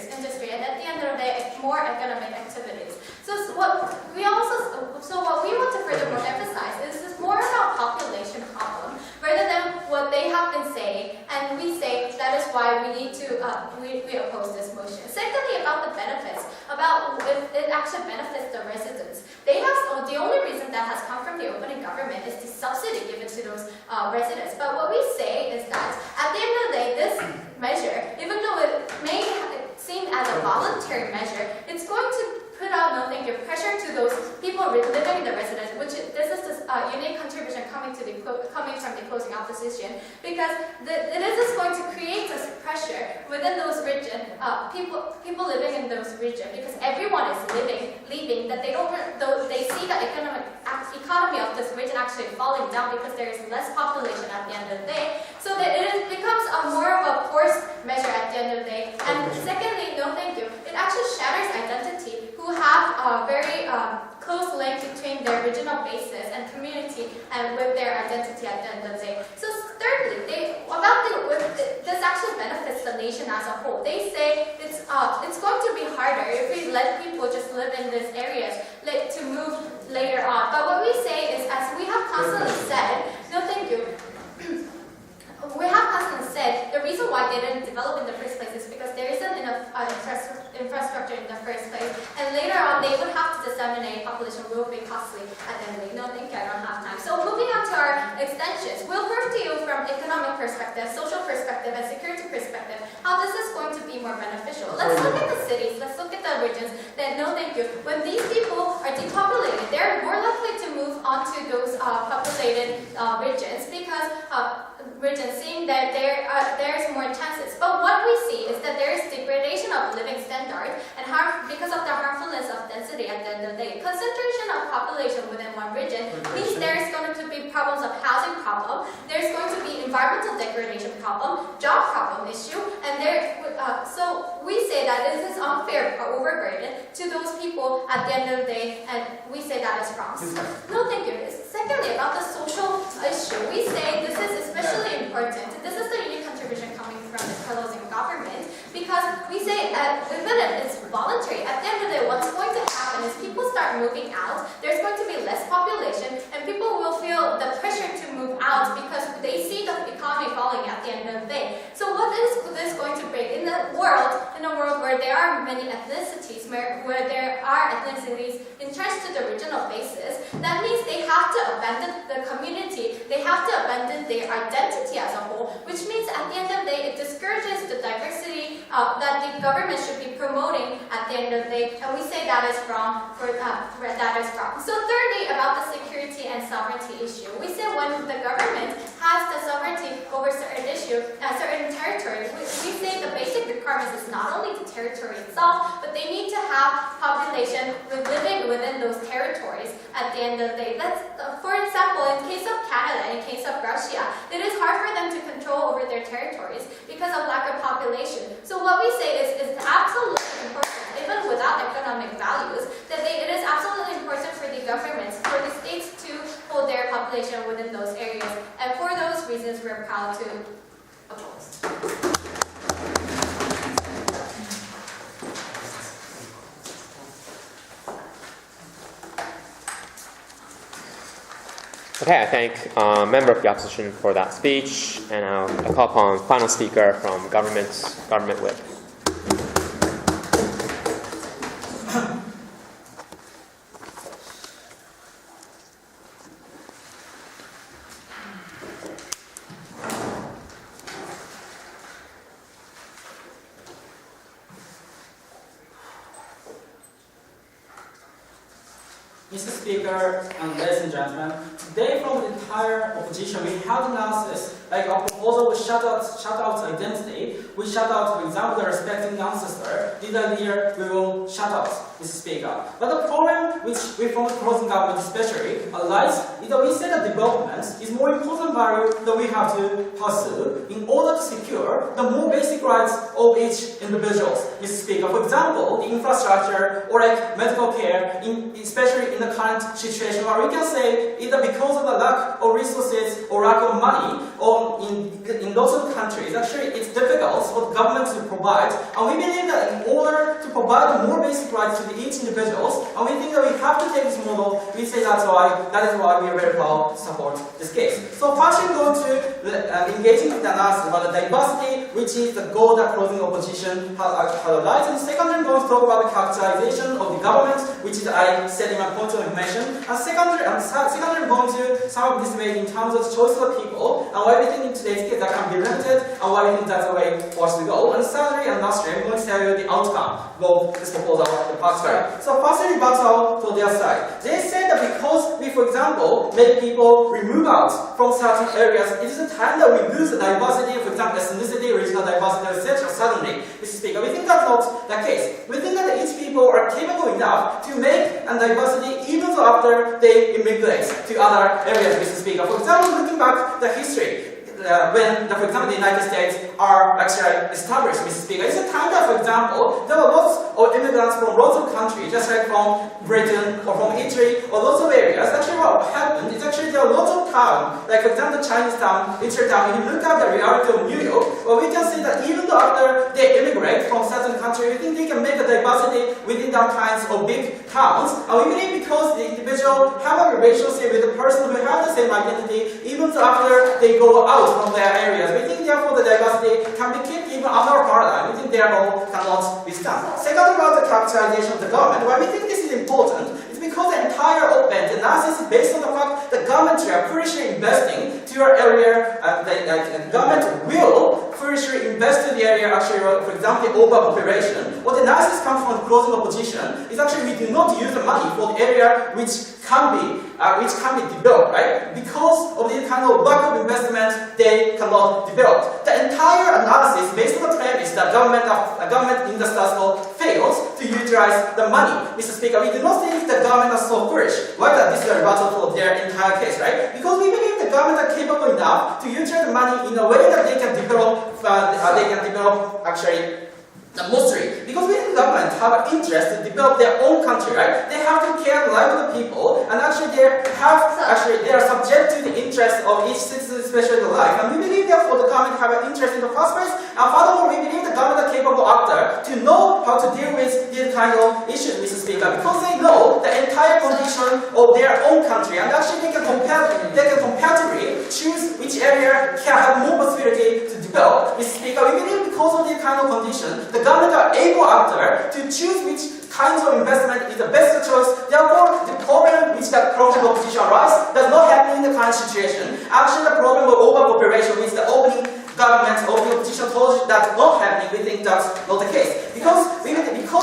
and at the end of the day, more economic activities. So what we want to furthermore emphasize is this more about population problem rather than what they have been saying, and we say that is why we need to we oppose this motion. Secondly, about the benefits, about if it actually benefits the residents. They have the only reason that has come from the opening government people living in the residence, this is this unique contribution coming from the closing opposition, because this is going to create this pressure within those regions, people living in those regions, because everyone is leaving, that they see the economy of this region actually falling down because there is less population at the end of the day. So that it becomes more of a forced measure at the end of the day. And secondly, no thank you, it actually shatters identity, who have a very close link between their regional basis and community and with their identity at the end of the day. So thirdly, this actually benefits the nation as a whole. They say it's going to be harder if we let people just live in these areas to move later on. But what we say is, as we have constantly said, no thank you, we have constantly said the reason why they didn't develop in the first place is because there isn't enough infrastructure in the first place, and later on they would have to disseminate, population will be costly at the end of the day. No thank you, I don't have time. So moving on to our extensions, we'll prove to you from economic perspective, social perspective, and security perspective how this is going to be more beneficial. Let's look at the cities, let's look at the regions. Then no thank you, when these people are depopulated, they're more likely to move on to those populated regions, because seeing that there's more chances. But what we see is that there is degradation of living standards, and because of the harmfulness of density at the end of the day. Concentration of population within one region means there's going to be problems of housing problem, there's going to be environmental degradation problem, job problem issue, and so we say that this is unfair or overburden to those people at the end of the day, and we say that is wrong. No thank you. Secondly, about the social issue, we say this is especially important. This is the unique contribution coming from the closing government, because we say even if it's voluntary, at the end of the day, what's going to happen is people start moving out, there's going to be less population, and people will feel the pressure to move out because they see the economy falling at the end of the day. So what is this going to bring in a world where there are many ethnicities, where there are ethnicities entrenched to the regional basis? That means they have to abandon the community, they have to abandon their identity as a whole, which means at the end of the day, it discourages the diversity that the government should be promoting at the end of the day, and we say that is wrong. That is wrong. So thirdly, about the security and sovereignty issue, we say when the government has the sovereignty over certain territory, we say the basic requirements is not only the territory itself, but they need to have population living within those territories at the end of the day. For example, in case of Canada, in case of Russia, it is hard for them to control over their territories because of lack of population. So what we say is it's absolutely important, even without economic values, that it is absolutely important for the governments, for the states to hold their population within those areas. And for those reasons, we're proud to oppose. Okay, I thank member of the opposition for that speech, and I call upon final speaker from government whip. Mr. Speaker and ladies and gentlemen, today from the entire opposition we have analysis like our proposal will shut out identity, we shut out, for example, the respecting the ancestor. This idea we will shut out, Mr. Speaker. But the problem which we from the closing government especially arise is that we say that development is more important value that we have to pursue in order to secure the more basic rights of each individual, Mr. Speaker. For example, the infrastructure or like medical care, especially in the current situation where we can say either because of the lack of resources or lack of money or in lots of countries, actually it's difficult for the government to provide, and we believe that in order to provide more basic rights to each individual, and we think that we have to take this model, we say that is why we are very proud to support this case. So first we're going to engaging with the analysis about the diversity, which is the goal that closing opposition highlights, and second I'm going to talk about the characterization of the government, which is I said in my point of information, and secondly I'm going to sum up this debate in terms of the choice of the people, and why we think in today's case that can be limited, and why we think that's the way for us to go. And thirdly and lastly, I'm going to tell you the outcome of this proposal, the parts. So firstly, rebuttal to their side. They said for example, make people remove out from certain areas, it is a time that we lose the diversity, for example, ethnicity, regional diversity, etc. Suddenly, Mr. Speaker, we think that's not the case. We think that each people are capable enough to make a diversity even though after they immigrate to other areas, Mr. Speaker. For example, looking back the history, when, for example, the United States are actually established, Mr. Speaker, it's a time that, for example, there were lots of immigrants from lots of countries, just like from Britain or from Italy or lots of areas. Actually, what happened is actually there are lots of towns, like for example, Chinatown, Italy town. If you look at the reality of New York, well, we can see that even though after they immigrate from certain countries, we think they can make a diversity within that kinds of big towns. And we believe because the individual have a relationship with the person who have the same identity, even though after they go out from their areas. We think therefore the diversity can be kept even under our paradigm. We think therefore cannot be stand. Second, about the capitalization of the government, why we think this is important is because the entire open analysis is based on the fact that government are foolishly investing to your area, and the government will foolishly invest to the area, actually, for example, the overpopulation. What the analysis comes from the closing opposition is actually we do not use the money for the area which can be developed, right? Because of the kind of lack of investment, they cannot develop. The entire analysis based on the premise that government in the status fails to utilize the money. Mr. Speaker, we do not think the government are so foolish. Why that this is a rebuttal for their entire case, right? Because we believe the government are capable enough to utilize the money in a way that they can develop actually mostly because we in government have an interest to develop their own country, right? They have to care the life of the people, and actually they are subject to the interest of each citizen, especially the life. And we believe therefore the government have an interest in the first place. And furthermore, we believe the government are capable actor to know how to deal with these kind of issues, Mr. Speaker, because they know the entire condition of their own country, and actually they can comparatively choose which area can have more possibility to develop. Mr. Speaker, we believe because of this kind of condition, the government are able actor to choose which kinds of investment is the best choice. Therefore, the problem which the closing opposition arises does not happen in the current situation. Actually, the problem of overpopulation is the opening government or the opposition told you that's not happening. We think that's not the case. Because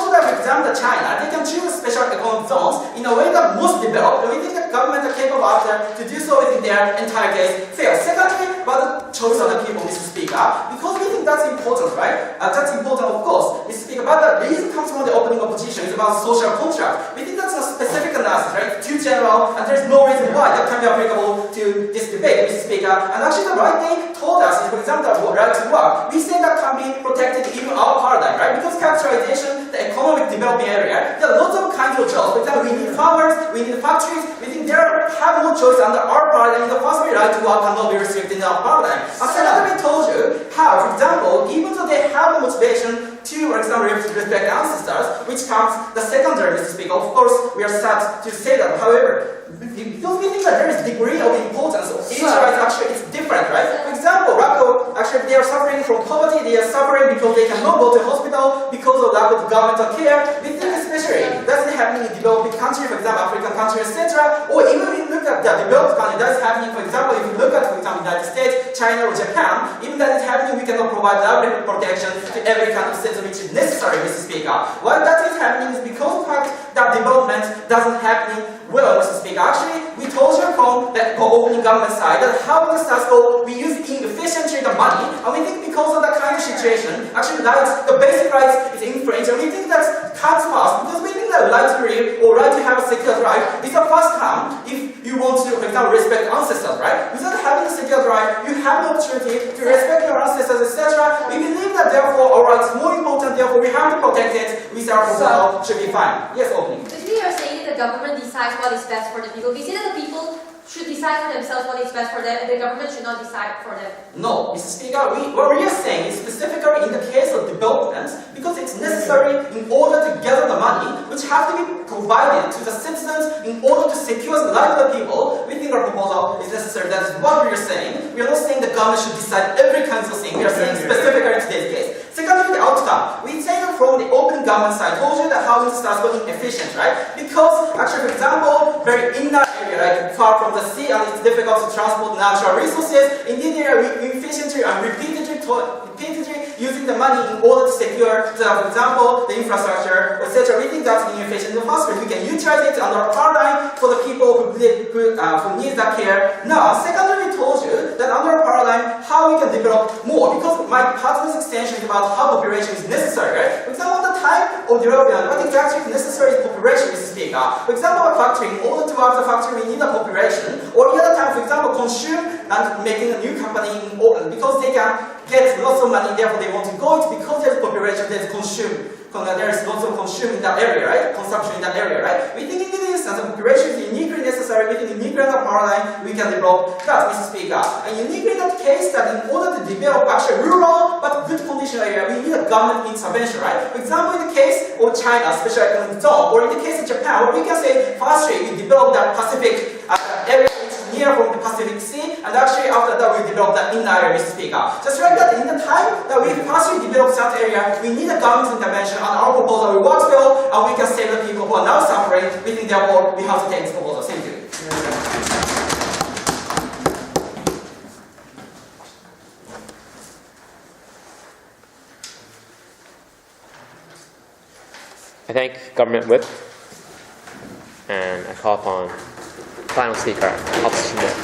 of the example of China, they can choose special economic zones in a way that most developed, and we think the government are capable after to do so within their entire case fails. Secondly, about the choice of the people, Mr. Speaker, because we think that's important, right? That's important, of course, Mr. Speaker, but the reason comes from the opening opposition is about social contract. We think that's a specific analysis, right? Too general, and there's no reason why that can be applicable to this debate, Mr. Speaker. And actually, the right thing told us is, for example, right to work. We say that can be protected even our paradigm, right? Because capitalization, the economic developing area, there are lots of kinds of jobs. For example, we need farmers, we need factories. We think there have no choice under our paradigm. The first way, right to work cannot be restricted in our paradigm. And another we told you how, for example, even though they have the motivation to, for example, respect ancestors, which comes the secondary, Mr. Speaker. Of course, we are sad to say that. However, because we think that there is degree of importance of each right, actually it's different, right? For example, Rako, actually they are suffering from poverty, they are suffering because they cannot go to hospital because of lack of governmental care. We think especially that's happening in developing countries, for example, African countries, etc. Or even if you look at the developed countries, that's happening, for example, if you look at, for example, United States, China, or Japan, even that is happening, we cannot provide livelihood protection to every kind of citizen which is necessary, Mr. Speaker. Why that is happening is because of the fact that development doesn't happen well, Mr. Speaker. Actually, we told you from the opening government side that how the status quo we use inefficiently the money, and we think because of that kind of situation, actually the basic rights is infringed, and we think that's cuts past because we think that right to live or right to have a secure right is a first come if you want to, for example, respect ancestors, right? Without having a secure right, you have the opportunity to respect your ancestors, etc. We believe that therefore our rights is more important, therefore we have to protect it with our proposal should be fine. Yes, opening. Basically, you're saying that the government decides what is best for the people. We say that the people should decide for themselves what is best for them, and the government should not decide for them. No, Mr. Speaker, what we are saying is specifically in the case of development, because it's necessary in order to gather the money, which have to be provided to the citizens in order to secure the life of the people. We think our proposal is necessary. That is what we are saying. We are not saying the government should decide every kind of thing. We are saying specifically in today's case. Secondly, the outcome. We say that from the open government side, told you that how it starts going inefficient, right? Because actually, for example, very inner area, like far from the sea, and it's difficult to transport natural resources. Indeed, they are efficiently and repeatedly using the money in order to secure, for example, the infrastructure, etc. We think that's inefficient. In the first place, we can utilize it under our paradigm for the people who need that care. Now, secondly, we told you that under a paradigm, how we can develop more, because my partner's extension is about how population is necessary, right? For example, the type of development, what exactly is necessary is population, Mr. Speaker. For example, a factory, in order to have the factory, we need a population, or the other time, for example, consume and making a new company in order, because they can get lots of money, therefore they want to go, it's because there's population, there's consume. There is lots of consume in that area, right? Consumption in that area, right? We think in this instance, the population is uniquely necessary within the uniquely under paradigm, we can develop that, Mr. Speaker. And uniquely in that case, that in order to develop actually rural but good condition area, we need a government intervention, right? For example, in the case of China, special economic zone, or in the case of Japan, we can say, firstly, we develop that Pacific area near from the Pacific Sea, and actually after that we develop the inner area, Mr. Speaker. Just like that, in the time that we partially develop that area, we need a government intervention, and our proposal will work well, and we can save the people who are now suffering. We think therefore we have to take this proposal. Thank you. I thank Government Whip, and I call upon final speaker, Opposition Whip.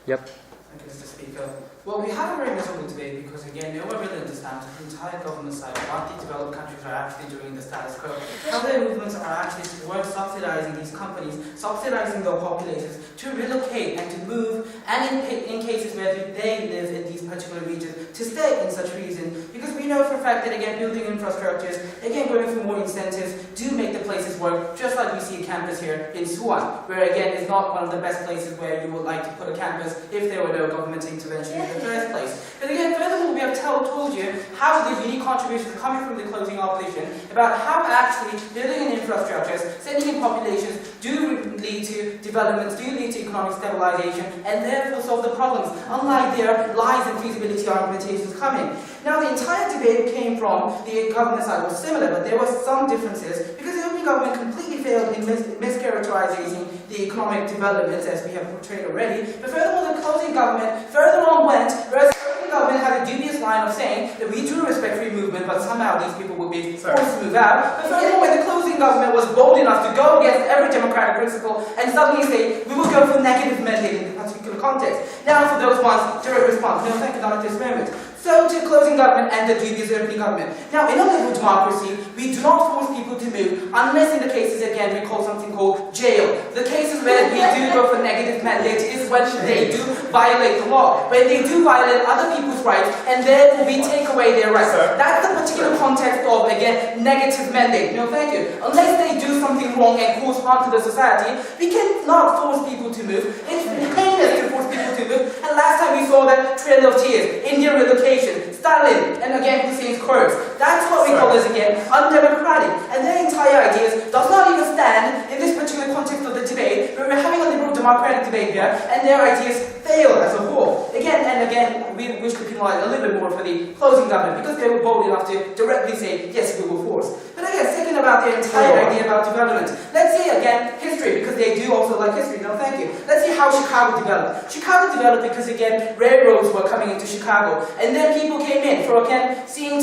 Yep. Thank you, Mr. Speaker. Well, we have a very miserable debate because, again, no one really understands the entire government side what the developed countries are actually doing in the status quo. How their movements are actually towards subsidizing these companies, subsidizing their populations to relocate and to move, and in cases where they live in these particular regions, to stay in such regions. Because we know for a fact that, again, building infrastructures, again, going for more incentives, do make the places work, just like we see a campus here in Suwon, where, again, is not one of the best places where you would like to put a campus if there were no government intervention in the first place. But again, furthermore, we have told you how the unique contributions coming from the closing opposition about how actually building in infrastructures, sending in populations do lead to developments, do lead to economic stabilization, and therefore solve the problems, unlike their lies and feasibility argumentations coming. Now, the entire debate came from the government side was similar, but there were some differences because the opening government completely failed in mischaracterizing the economic developments as we have portrayed already. But furthermore, the closing government further on went, whereas the opening government had a dubious line of saying that we do respect free movement, but somehow these people will be forced to move out. But furthermore, when the closing government was bold enough to go against every democratic principle and suddenly say, we will go for negative mandate in a particular context. Now, for those ones, direct response, no, thank you, not at this moment. So to closing government and the dubious opening government. Now, in a liberal democracy, we do not force people to move unless in the cases, again, we call something called jail. The cases where we do go for negative mandate is when they do violate the law, when they do violate other people's rights, and therefore we take away their rights. That's the particular context of, again, negative mandate. No, thank you. Unless they do something wrong and cause harm to the society, we cannot force people to move. It's heinous to force people to move. And last time we saw that Trail of Tears, Indian relocation, Stalin, and again Hussein's quotes. That's what we call as, again, undemocratic. And their entire ideas does not even stand in this particular context of the debate, where we're having a liberal democratic debate here, and their ideas fail as a whole. Again and again, we wish to penalize a little bit more for the closing government, because they were bold enough to directly say, yes, we will force. But again, second about their entire idea about development. Let's see, again, history, because they do also like history. No, thank you. Let's see how Chicago developed. Chicago developed because, again, railroads were coming into Chicago, and then people came in for, again, seeing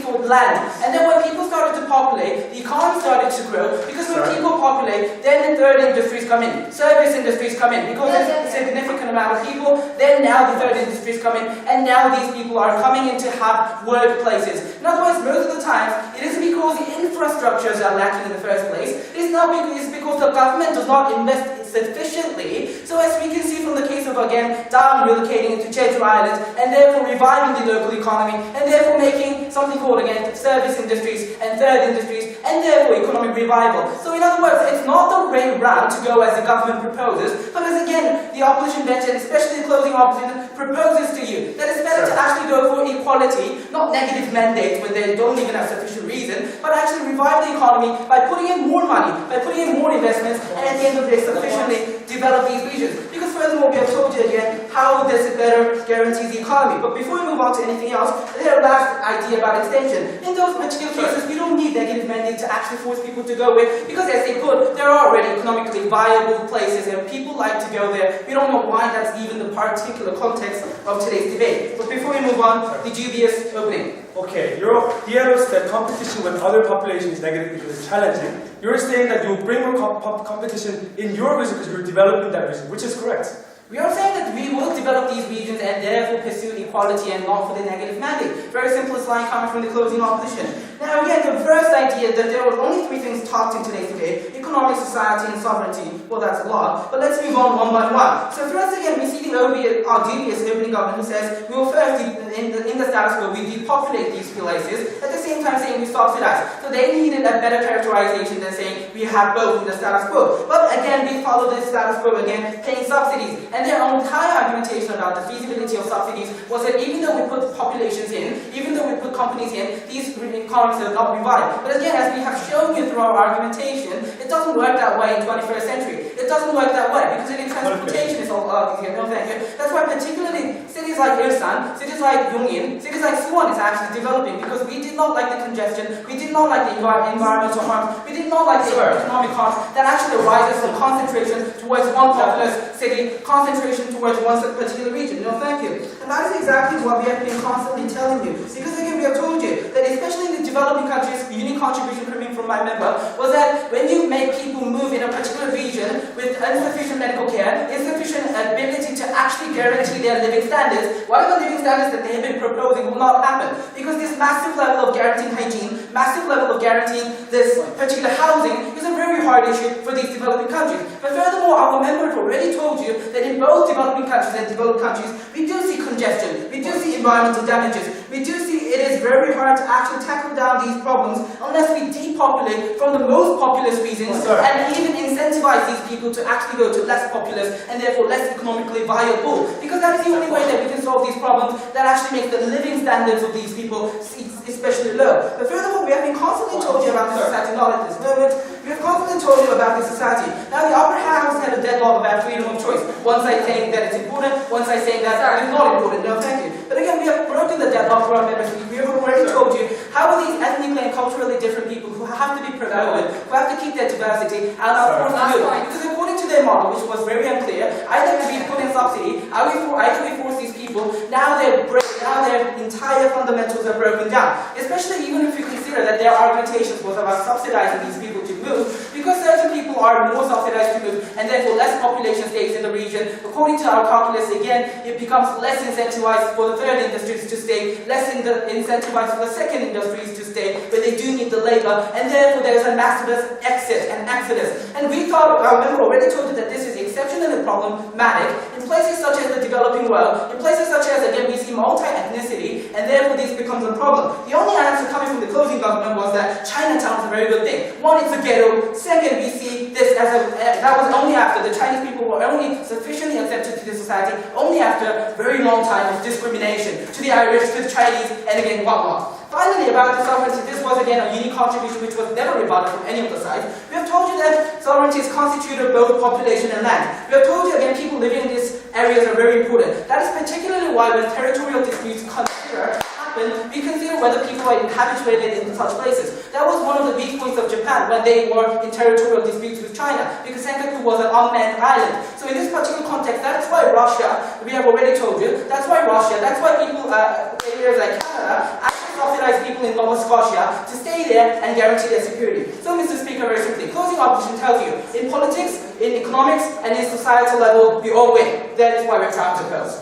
for land. And then when people started to populate, the economy started to grow, because when people populate, then the third industries come in, service industries come in, because there's a significant amount of people, then now the third industries come in, and now these people are coming in to have workplaces. In other words, most of the times, it isn't because the infrastructures are lacking in the first place, it's because the government does not invest sufficiently. So as we can see from the case of, again, Darwin relocating into Jeju Island, and therefore reviving the local economy, and therefore making something called, again, service industries and third industries, and therefore economic revival. So in other words, it's not the right route to go as the government proposes, but as, again, the opposition bench, and especially the closing opposition, proposes to you, that it's better to actually go for equality, not negative mandates when they don't even have sufficient reason, but actually revive the economy by putting in more money, by putting in more investments, and at the end of the day, sufficiently develop these regions. Because furthermore, we have told you again how this better guarantees the economy. But before we move on to anything else, their last idea about extension. In those particular cases, we don't need negative mandate to actually force people to go away, because as they put, there are already economically viable places and people like to go there. We don't know why that's even the particular context of today's debate. But before we move on, the dubious opening. Okay, your theory that competition with other populations is negative because it's challenging. You're saying that you bring more competition in your region because you're developing that region, which is correct. We are saying that we will develop these regions and therefore pursue equality and not for the negative mandate. Very simplest line coming from the closing opposition. Now again, the first idea that there were only three things talked in today's debate: economic, society, and sovereignty. Well, that's a lot, but let's move on one by one. So first again, we see the dubious opening government who says we will first, in the status quo, we depopulate these places, at the same time saying we subsidize. So they needed a better characterization than saying we have both in the status quo. But again, we follow the status quo again, paying subsidies. And their entire argumentation about the feasibility of subsidies was that even though we put populations in, even though we put companies in, these economies will not revive. But again, as we have shown you through our argumentation, it doesn't work that way in 21st century. It doesn't work that way because again, transportation is all easier. No, thank you. That's why particularly cities like Ilsan, cities like Yongin, cities like Suwon is actually developing because we did not like the congestion, we did not like the environmental harms, we did not like the economic harms that actually arises from concentration towards one populous city, concentration towards one particular region. No, thank you. And that is exactly what we have been constantly telling you. Because again, we have told you that especially in the developing countries, the unique contribution coming from my member was that when you make people move in a particular region with insufficient medical care, insufficient ability to actually guarantee their living standards, whatever living standards that they have been proposing will not happen. Because this massive level of guaranteeing hygiene, massive level of guaranteeing this particular housing is a very hard issue for these developing countries. But furthermore, our member already told you that in both developing countries and developed countries, we do see congestion, we do see environmental damages, we do see it is very hard to actually tackle down these problems unless we depopulate from the most populous regions and even incentivize these people to actually go to less populous and therefore less economically viable. Because that is the only way that we can solve these problems that actually make the living standards of these people especially low. But furthermore, we have been constantly told you about this society, not at this moment. We have constantly told you about this society. Now the upper house had a deadlock about freedom of choice. One side saying that it's important, one side saying that it is not important. No, thank you. But again, we have broken the deadlock for our members. We have already told you how are these ethnically and culturally different people who have to be promoted, who have to keep their diversity, and are forced to do it. Because according to their model, which was very unclear, either we put in subsidy, either we force these people, now their entire fundamentals are broken down. Especially even if you consider that their argumentation was about subsidizing these people to move, because certain people are more subsidized to move, and therefore less population stays in the region. According to our calculus, again, it becomes less incentivized for the third industries to stay, less incentivized for the second industries to stay, but they do need the labor, and therefore there is a massive exit and exodus. And we thought, our member already told you that this is exceptionally problematic in places such as the developing world, in places such as, again, we see multi-ethnicity, and therefore this becomes a problem. The only answer coming from the closing government was that Chinatown is a very good thing. One, it's a ghetto. Second, we see this as that was only after the Chinese people were only sufficiently accepted to the society, only after a very long time of discrimination to the Irish, to the Chinese, and again, whatnot. Finally, about the sovereignty, this was again a unique contribution which was never rebutted from any of the sides. We have told you that sovereignty is constituted of both population and land. We have told you again people living in these areas are very important. That is particularly why when territorial disputes we consider whether people are habituated in such places. That was one of the weak points of Japan when they were in territorial disputes with China, because Senkaku was an unmanned island. So in this particular context, that's why Russia, we have already told you, that's why people, areas like Canada, actually subsidize people in Nova Scotia to stay there and guarantee their security. So Mr. Speaker, very simply, closing opposition tells you, in politics, in economics, and in societal level, we all win. That is why we're trying to oppose.